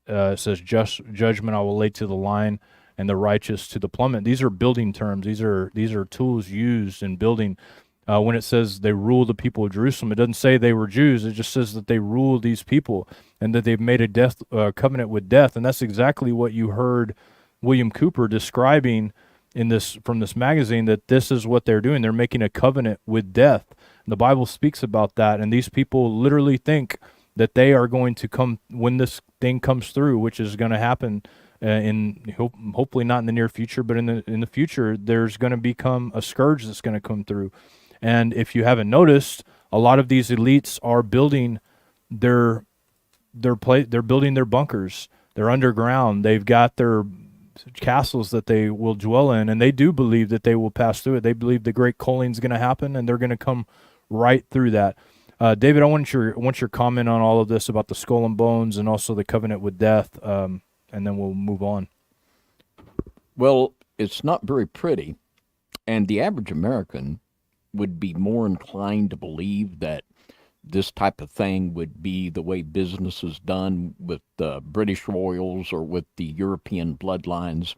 It says, "Judgment I will lay to the line, and the righteous to the plummet." These are building terms. These are tools used in building. When it says they rule the people of Jerusalem, it doesn't say they were Jews. It just says that they rule these people, and that they've made a covenant with death. And that's exactly what you heard William Cooper describing from this magazine, that this is what they're doing. They're making a covenant with death. The Bible speaks about that, and these people literally think that they are going to come when this thing comes through, which is going to happen hopefully not in the near future, but in the future, there's going to become a scourge that's going to come through. And if you haven't noticed, a lot of these elites are building they're building their bunkers. They're underground. They've got their castles that they will dwell in, and they do believe that they will pass through it. They believe the great coaling is going to happen, and they're going to come right through that. David, I want your comment on all of this about the skull and bones and also the covenant with death, and then we'll move on. Well, it's not very pretty, and the average American would be more inclined to believe that this type of thing would be the way business is done with the British royals or with the European bloodlines.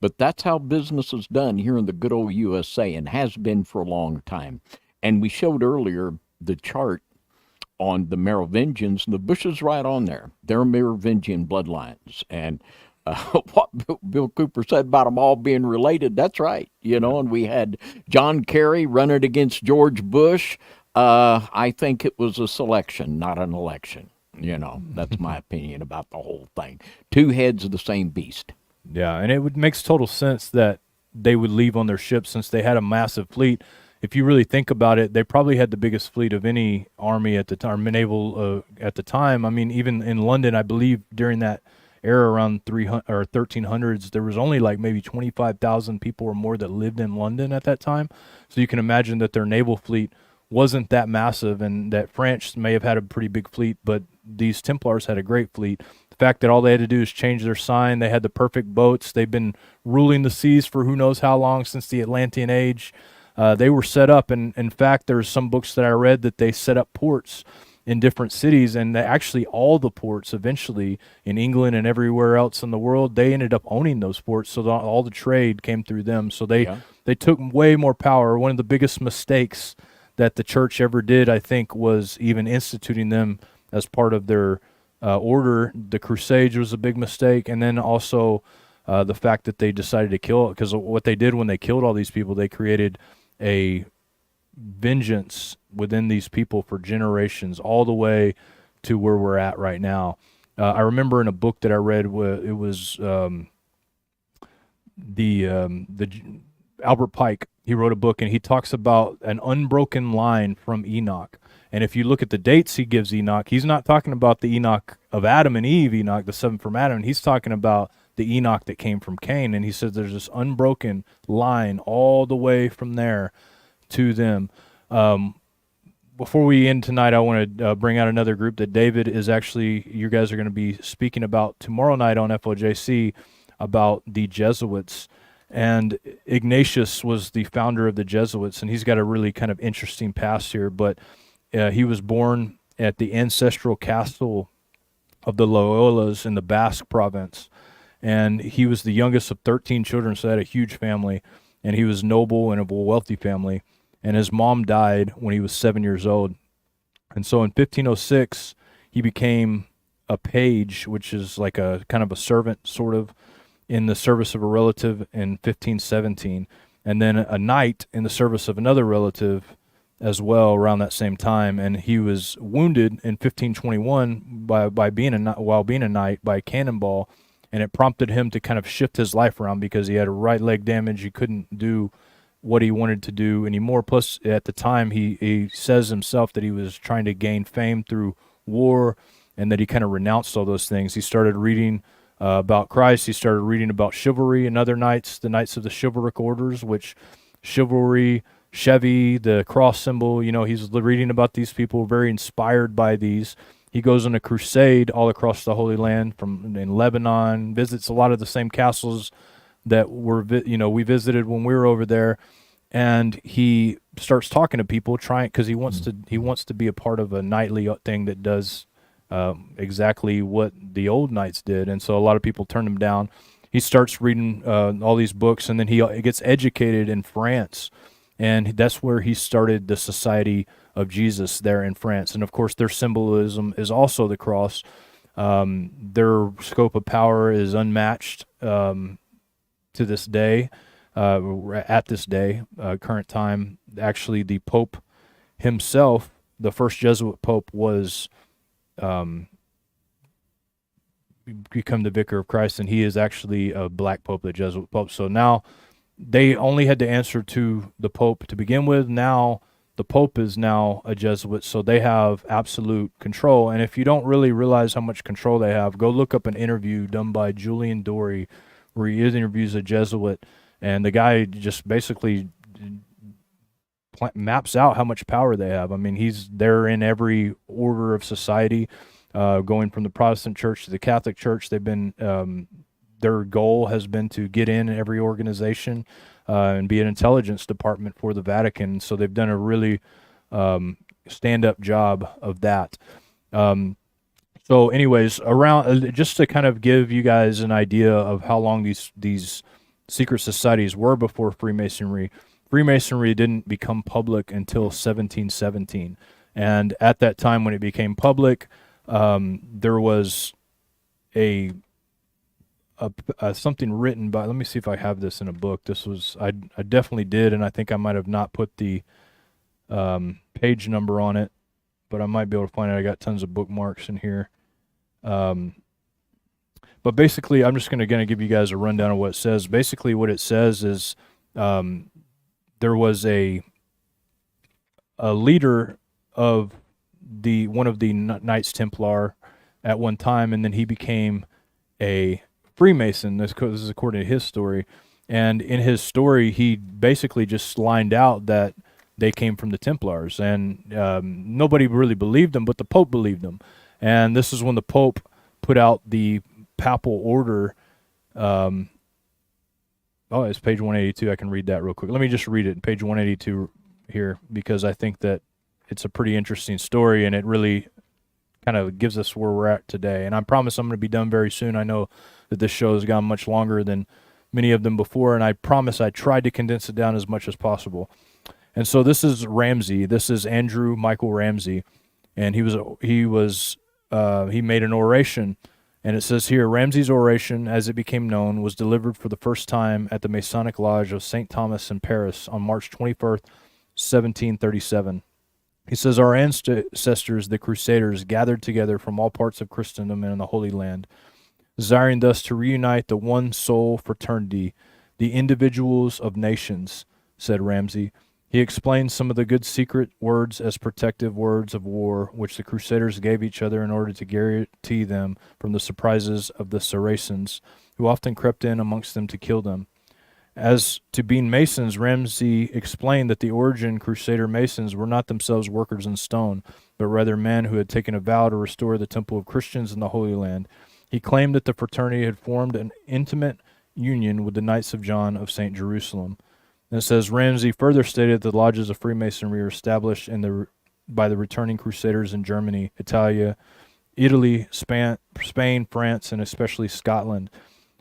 But that's how business is done here in the good old USA, and has been for a long time. And we showed earlier the chart on the Merovingians, and the Bush is right on there. They're Merovingian bloodlines. And what Bill Cooper said about them all being related, that's right. And we had John Kerry running against George Bush. I think it was a selection, not an election. That's my opinion about the whole thing. Two heads of the same beast. Yeah, and makes total sense that they would leave on their ships since they had a massive fleet. If you really think about it, they probably had the biggest fleet of any army at the time, naval at the time. I mean, even in London, I believe during that era around 300 or 1300s, there was only like maybe 25,000 people or more that lived in London at that time. So you can imagine that their naval fleet wasn't that massive, and that France may have had a pretty big fleet, but these Templars had a great fleet. The fact that all they had to do is change their sign, they had the perfect boats, they've been ruling the seas for who knows how long, since the Atlantean age. They were set up, and in fact, there's some books that I read that they set up ports in different cities, and actually all the ports eventually in England and everywhere else in the world, they ended up owning those ports, so all the trade came through them. So they took way more power. One of the biggest mistakes that the church ever did, I think, was even instituting them as part of their order. The Crusades was a big mistake, and then also the fact that they decided to kill, because what they did when they killed all these people, they created a vengeance within these people for generations, all the way to where we're at right now. I remember in a book that I read, it was the Albert Pike. He wrote a book, and he talks about an unbroken line from Enoch. And if you look at the dates he gives Enoch, he's not talking about the Enoch of Adam and Eve, Enoch, the seven from Adam. He's talking about the Enoch that came from Cain. And he says there's this unbroken line all the way from there to them. Before we end tonight, I want to bring out another group that David is actually, you guys are going to be speaking about tomorrow night on FOJC, about the Jesuits. And Ignatius was the founder of the Jesuits, and he's got a really kind of interesting past here. But he was born at the ancestral castle of the Loyolas in the Basque province. And he was the youngest of 13 children, so he had a huge family. And he was noble and of a wealthy family. And his mom died when he was 7 years old. And so in 1506, he became a page, which is like a kind of a servant, sort of, in the service of a relative in 1517, and then a knight in the service of another relative as well around that same time. And he was wounded in 1521 by being while being a knight by a cannonball, and it prompted him to kind of shift his life around because he had a right leg damage. He couldn't do what he wanted to do anymore. Plus, at the time, he says himself that he was trying to gain fame through war, and that he kind of renounced all those things. He started reading about Christ. He started reading about chivalry and other knights, the knights of the chivalric orders, which chivalry, Chevy, the cross symbol, he's reading about these people, very inspired by these. He goes on a crusade all across the Holy Land in Lebanon, visits a lot of the same castles that we visited when we were over there. And he starts talking to people, because he wants to be a part of a knightly thing that does exactly what the old knights did. And so a lot of people turned him down. He starts reading all these books, and then he gets educated in France, and that's where he started the Society of Jesus there in France. And of course, their symbolism is also the cross. Their scope of power is unmatched to this day, at this day, current time. Actually, the Pope himself, the first Jesuit Pope, was become the Vicar of Christ, and he is actually a black Pope, the Jesuit Pope. So now they only had to answer to the Pope to begin with. Now the Pope is now a Jesuit, so they have absolute control. And if you don't really realize how much control they have, go look up an interview done by Julian Dory, where he interviews a Jesuit, and the guy just basically maps out how much power they have. I mean, they're in every order of society, going from the Protestant church to the Catholic church. They've been, their goal has been to get in every organization and be an intelligence department for the Vatican. So they've done a really stand-up job of that. So anyways, around just to kind of give you guys an idea of how long these secret societies were before Freemasonry. Freemasonry didn't become public until 1717, and at that time when it became public, there was a something written by. Let me see if I have this in a book. This was I definitely did, and I think I might have not put the page number on it, but I might be able to find it. I got tons of bookmarks in here. But basically, I'm just going to give you guys a rundown of what it says. Basically, what it says is there was a leader of one of the Knights Templar at one time, and then he became a Freemason. This is according to his story. And in his story, he basically just lined out that they came from the Templars, and nobody really believed them, but the Pope believed them. And this is when the Pope put out the papal order. It's page 182. I can read that real quick. Let me just read it, page 182 here, because I think that it's a pretty interesting story, and it really kind of gives us where we're at today. And I promise I'm going to be done very soon. I know that this show has gone much longer than many of them before, and I promise I tried to condense it down as much as possible. And so this is Ramsey. This is Andrew Michael Ramsey, and he made an oration, and it says here, Ramsey's oration, as it became known, was delivered for the first time at the Masonic Lodge of St. Thomas in Paris on March 21st, 1737. He says, our ancestors, the Crusaders, gathered together from all parts of Christendom and in the Holy Land, desiring thus to reunite the one soul fraternity, the individuals of nations, said Ramsey. He explained some of the good secret words as protective words of war, which the Crusaders gave each other in order to guarantee them from the surprises of the Saracens, who often crept in amongst them to kill them. As to being Masons, Ramsey explained that the origin Crusader Masons were not themselves workers in stone, but rather men who had taken a vow to restore the temple of Christians in the Holy Land. He claimed that the fraternity had formed an intimate union with the Knights of John of St. Jerusalem. And it says, Ramsey further stated that the lodges of Freemasonry were established by the returning Crusaders in Germany, Italy, Spain, France, and especially Scotland.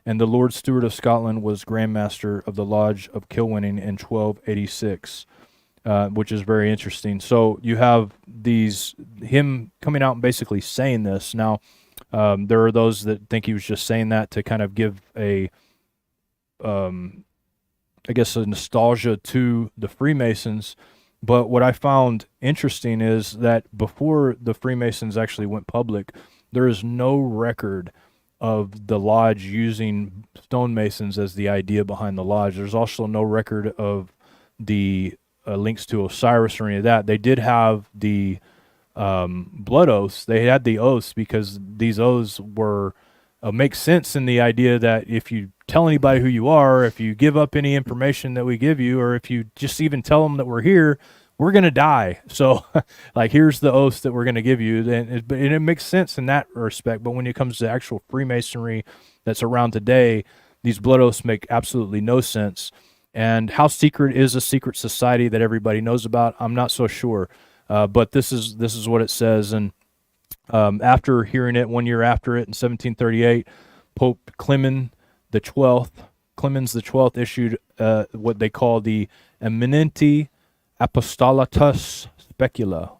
And the Lord Steward of Scotland was Grand Master of the Lodge of Kilwinning in 1286, which is very interesting. So you have him coming out and basically saying this. Now, there are those that think he was just saying that to kind of give a nostalgia to the Freemasons. But what I found interesting is that before the Freemasons actually went public, there is no record of the lodge using stonemasons as the idea behind the lodge. There's also no record of the links to Osiris or any of that. They did have the blood oaths. They had the oaths because these oaths were make sense in the idea that if you tell anybody who you are, if you give up any information that we give you, or if you just even tell them that we're here, we're going to die. So like, here's the oaths that we're going to give you. And it makes sense in that respect. But when it comes to actual Freemasonry that's around today, these blood oaths make absolutely no sense. And how secret is a secret society that everybody knows about? I'm not so sure. But this is what it says. And after hearing it, 1 year after it, in 1738, Pope Clemens the 12th issued what they call the Eminenti Apostolatus Specula,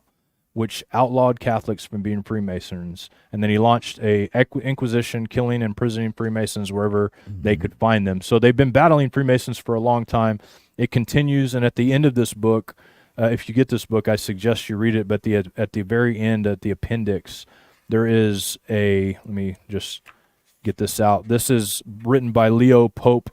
which outlawed Catholics from being Freemasons. And then he launched a inquisition, killing and imprisoning Freemasons wherever they could find them. So they've been battling Freemasons for a long time. It continues, and at the end of this book, if you get this book, I suggest you read it, but at the very end, at the appendix, there is let me just get this out. This is written by Leo Pope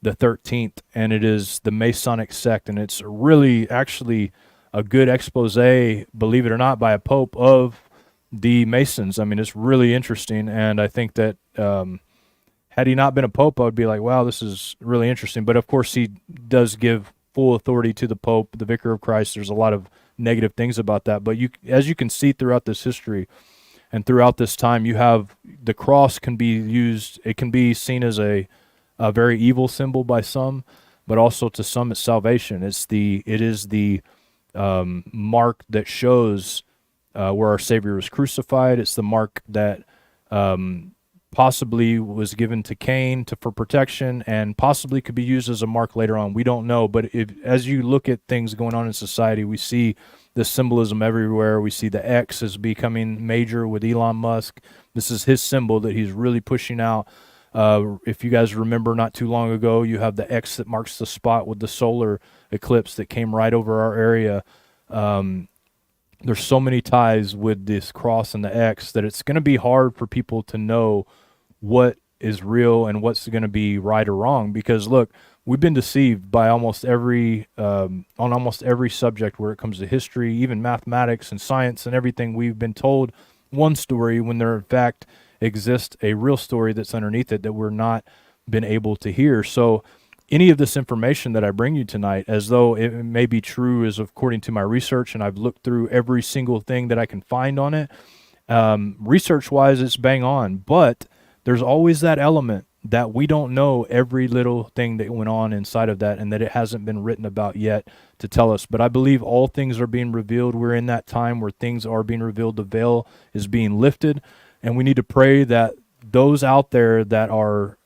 the 13th, and it is the Masonic sect, and it's really actually a good expose, believe it or not, by a pope of the Masons. I mean, it's really interesting, and I think that had he not been a pope, I would be like, wow, this is really interesting. But of course, he does give full authority to the Pope, the Vicar of Christ. There's a lot of negative things about that. But as you can see throughout this history and throughout this time, you have the cross can be used. It can be seen as a very evil symbol by some, but also to some it's salvation. It is the mark that shows where our Savior was crucified. It's the mark that possibly was given to Cain for protection, and possibly could be used as a mark later on. We don't know, but as you look at things going on in society, we see this symbolism everywhere. We see the X is becoming major with Elon Musk. This is his symbol that he's really pushing out. If you guys remember, not too long ago, you have the X that marks the spot with the solar eclipse that came right over our area There's so many ties with this cross and the X that it's going to be hard for people to know what is real and what's going to be right or wrong. Because look, we've been deceived by almost every on almost every subject where it comes to history, even mathematics and science and everything. We've been told one story when there in fact exists a real story that's underneath it that we're not been able to hear. So any of this information that I bring you tonight, as though it may be true, is according to my research, and I've looked through every single thing that I can find on it. Research-wise, it's bang on, but there's always that element that we don't know every little thing that went on inside of that and that it hasn't been written about yet to tell us. But I believe all things are being revealed. We're in that time where things are being revealed. The veil is being lifted, and we need to pray that those out there that are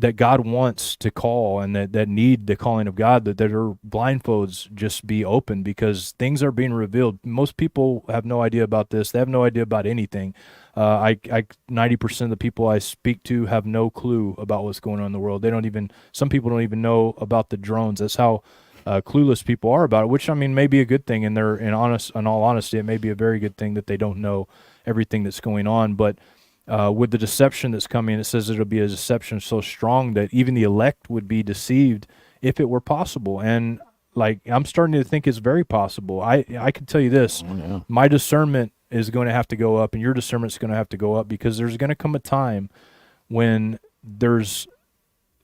that God wants to call and that need the calling of God, that their blindfolds just be open, because things are being revealed. Most people have no idea about this. They have no idea about anything. 90% of the people I speak to have no clue about what's going on in the world. Some people don't even know about the drones. That's how clueless people are about it, which, I mean, may be a good thing. In all honesty, it may be a very good thing that they don't know everything that's going on. But with the deception that's coming, it says it'll be a deception so strong that even the elect would be deceived if it were possible. And like, I'm starting to think it's very possible. I can tell you this, my discernment is going to have to go up, and your discernment is going to have to go up, because there's going to come a time when there's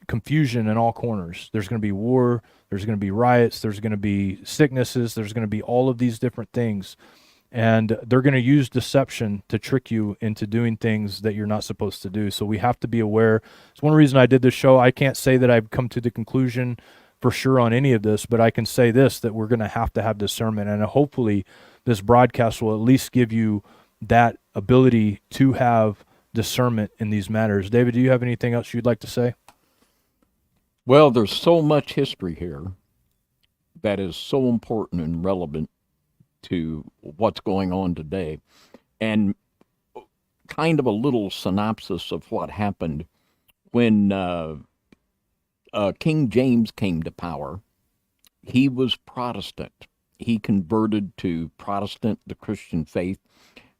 confusion in all corners. There's going to be war, there's going to be riots, there's going to be sicknesses, there's going to be all of these different things. And they're going to use deception to trick you into doing things that you're not supposed to do. So we have to be aware. It's one reason I did this show. I can't say that I've come to the conclusion for sure on any of this, but I can say this, that we're going to have discernment. And hopefully this broadcast will at least give you that ability to have discernment in these matters. David, do you have anything else you'd like to say? Well, there's so much history here that is so important and relevant to what's going on today. And kind of a little synopsis of what happened when King James came to power. He was Protestant. He converted to Protestant, the Christian faith,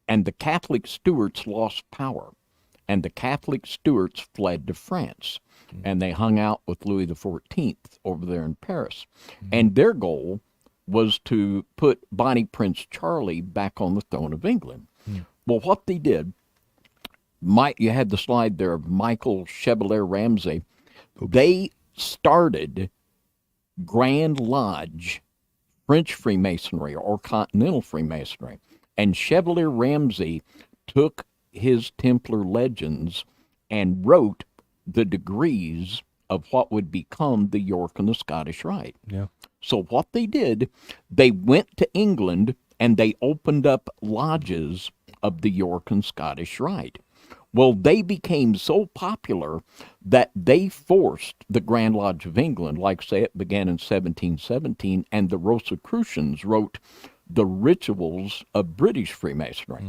and the Catholic Stuarts lost power. And the Catholic Stuarts fled to France, and they hung out with Louis XIV over there in Paris. And their goal was to put Bonnie Prince Charlie back on the throne of England. Well, what they did, you had the slide there of Michael Chevalier Ramsay. They started Grand Lodge French Freemasonry or Continental Freemasonry. And Chevalier Ramsay took his Templar legends and wrote the degrees of what would become the York and the Scottish Rite. Yeah. So what they did, they went to England and they opened up lodges of the York and Scottish Rite. Well, they became so popular that they forced the Grand Lodge of England, like say it began in 1717, and the Rosicrucians wrote the Rituals of British Freemasonry.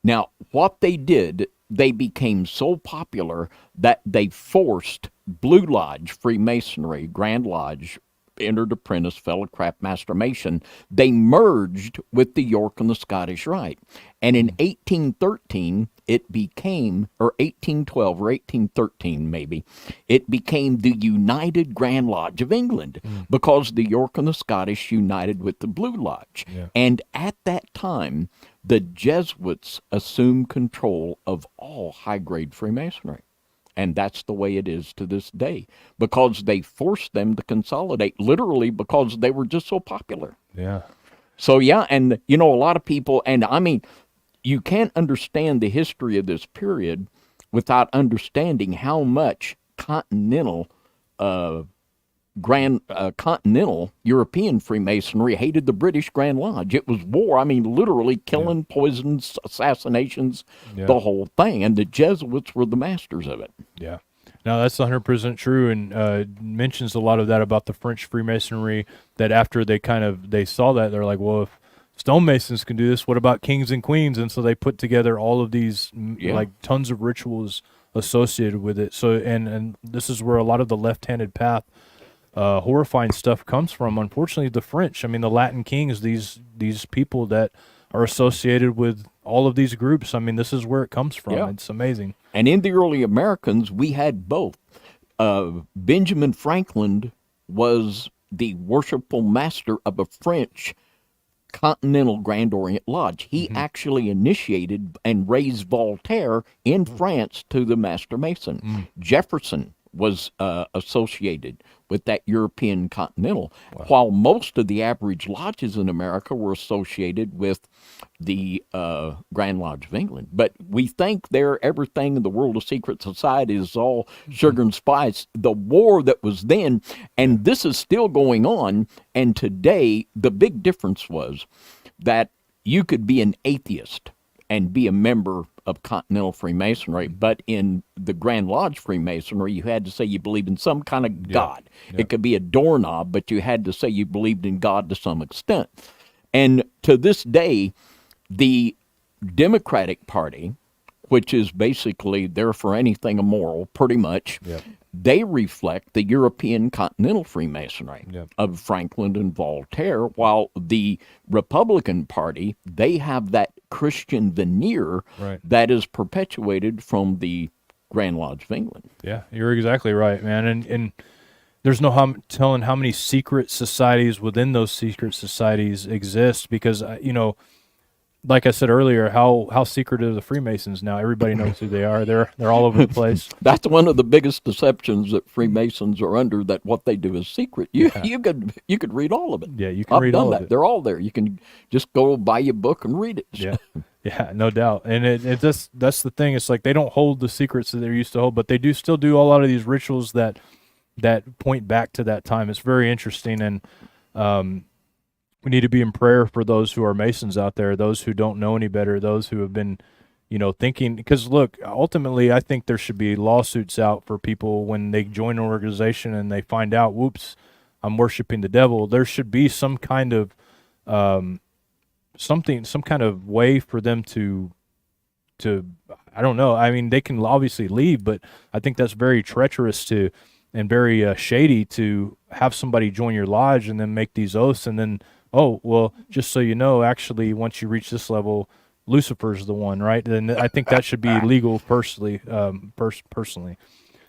Now, what they did, they became so popular that they forced Blue Lodge Freemasonry, Grand Lodge, entered apprentice, fellow craft master mason. They merged with the York and the Scottish Rite. And in 1813, it became, or 1812 or 1813 maybe, it became the United Grand Lodge of England, because the York and the Scottish united with the Blue Lodge. And at that time, the Jesuits assumed control of all high-grade Freemasonry. And that's the way it is to this day, because they forced them to consolidate, literally because they were just so popular. Yeah. So, yeah, and, you know, a lot of people, and I mean, you can't understand the history of this period without understanding how much continental European Freemasonry hated the British Grand Lodge. It was war. I mean, literally killing, poisons, assassinations, the whole thing. And the Jesuits were the masters of it. Yeah. No, that's 100% true, and mentions a lot of that about the French Freemasonry, that after they saw that, they're like, well, if stonemasons can do this, what about kings and queens? And so they put together all of these, like, tons of rituals associated with it. So, and this is where a lot of the left-handed path horrifying stuff comes from. Unfortunately, the French. I mean, the Latin kings, these people that are associated with all of these groups. I mean, this is where it comes from. Yeah. It's amazing. And in the early Americans, we had both. Benjamin Franklin was the worshipful master of a French Continental Grand Orient Lodge. He actually initiated and raised Voltaire in France to the Master Mason. Jefferson was associated with that European Continental, while most of the average lodges in America were associated with the Grand Lodge of England. But we think everything in the world of secret society is all sugar and spice. The war that was then, and this is still going on, and today the big difference was that you could be an atheist and be a member of Continental Freemasonry, but in the Grand Lodge Freemasonry, you had to say you believed in some kind of God. It could be a doorknob, but you had to say you believed in God to some extent. And to this day, the Democratic Party, which is basically there for anything immoral, pretty much, they reflect the European Continental Freemasonry of Franklin and Voltaire, while the Republican Party, they have that Christian veneer that is perpetuated from the Grand Lodge of England. Yeah, you're exactly right, man. And there's no telling how many secret societies within those secret societies exist because, like I said earlier, how secret are the Freemasons now? Everybody knows who they are. They're all over the place. That's one of the biggest deceptions that Freemasons are under, that what they do is secret. You could read all of it. Yeah, you can read all of it. They're all there. You can just go buy your book and read it. Yeah, no doubt. And that's the thing. It's like they don't hold the secrets that they used to hold, but they still do a lot of these rituals that point back to that time. It's very interesting, and we need to be in prayer for those who are Masons out there, those who don't know any better, those who have been, thinking. Because, look, ultimately, I think there should be lawsuits out for people when they join an organization and they find out, whoops, I'm worshiping the devil. There should be some kind of some kind of way for them to I don't know. I mean, they can obviously leave, but I think that's very treacherous and very shady to have somebody join your lodge and then make these oaths and then, oh, well, just so you know, actually, once you reach this level, Lucifer's the one, right? And I think that should be legal personally.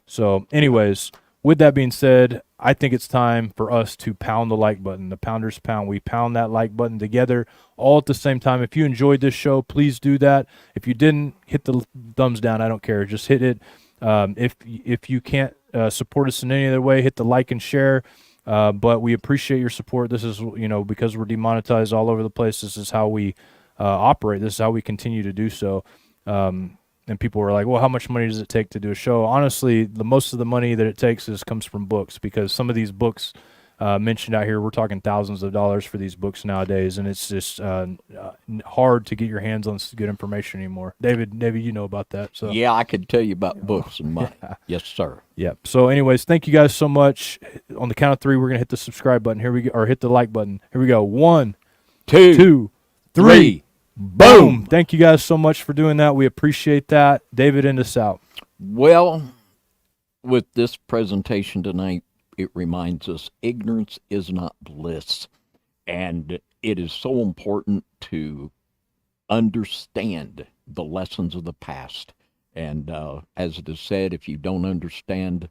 So anyways, with that being said, I think it's time for us to pound the like button, the Pounders Pound. We pound that like button together all at the same time. If you enjoyed this show, please do that. If you didn't, hit the thumbs down. I don't care. Just hit it. If you can't support us in any other way, hit the like and share. But we appreciate your support. This is, because we're demonetized all over the place, this is how we operate. This is how we continue to do so. And people were like, well, how much money does it take to do a show? Honestly, most of the money that it takes comes from books, because some of these books mentioned out here, we're talking thousands of dollars for these books nowadays, and it's just hard to get your hands on good information anymore. David, you know about that. So yeah, I could tell you about books and money. Yes, sir. Yep. So anyways, thank you guys so much. On the count of 3, we're going to hit the subscribe button. Here we go, or hit the like button. Here we go. 1, 2, 3. Boom. Thank you guys so much for doing that. We appreciate that. David, end us out. Well, with this presentation tonight, it reminds us ignorance is not bliss. And it is so important to understand the lessons of the past. And as it is said, if you don't understand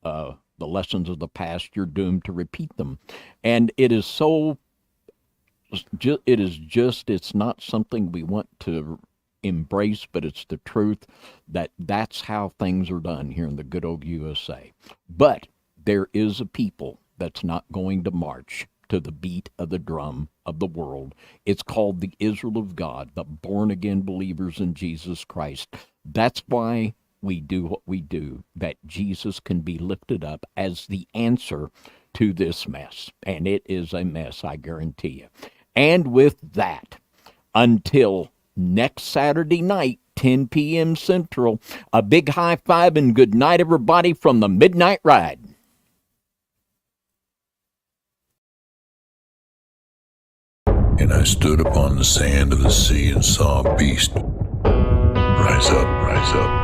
the lessons of the past, you're doomed to repeat them. And it is so, it's not something we want to embrace, but it's the truth that that's how things are done here in the good old USA. But there is a people that's not going to march to the beat of the drum of the world. It's called the Israel of God, the born-again believers in Jesus Christ. That's why we do what we do, that Jesus can be lifted up as the answer to this mess. And it is a mess, I guarantee you. And with that, until next Saturday night, 10 p.m. Central, a big high five and good night, everybody, from the Midnight Ride. And I stood upon the sand of the sea and saw a beast rise up, rise up.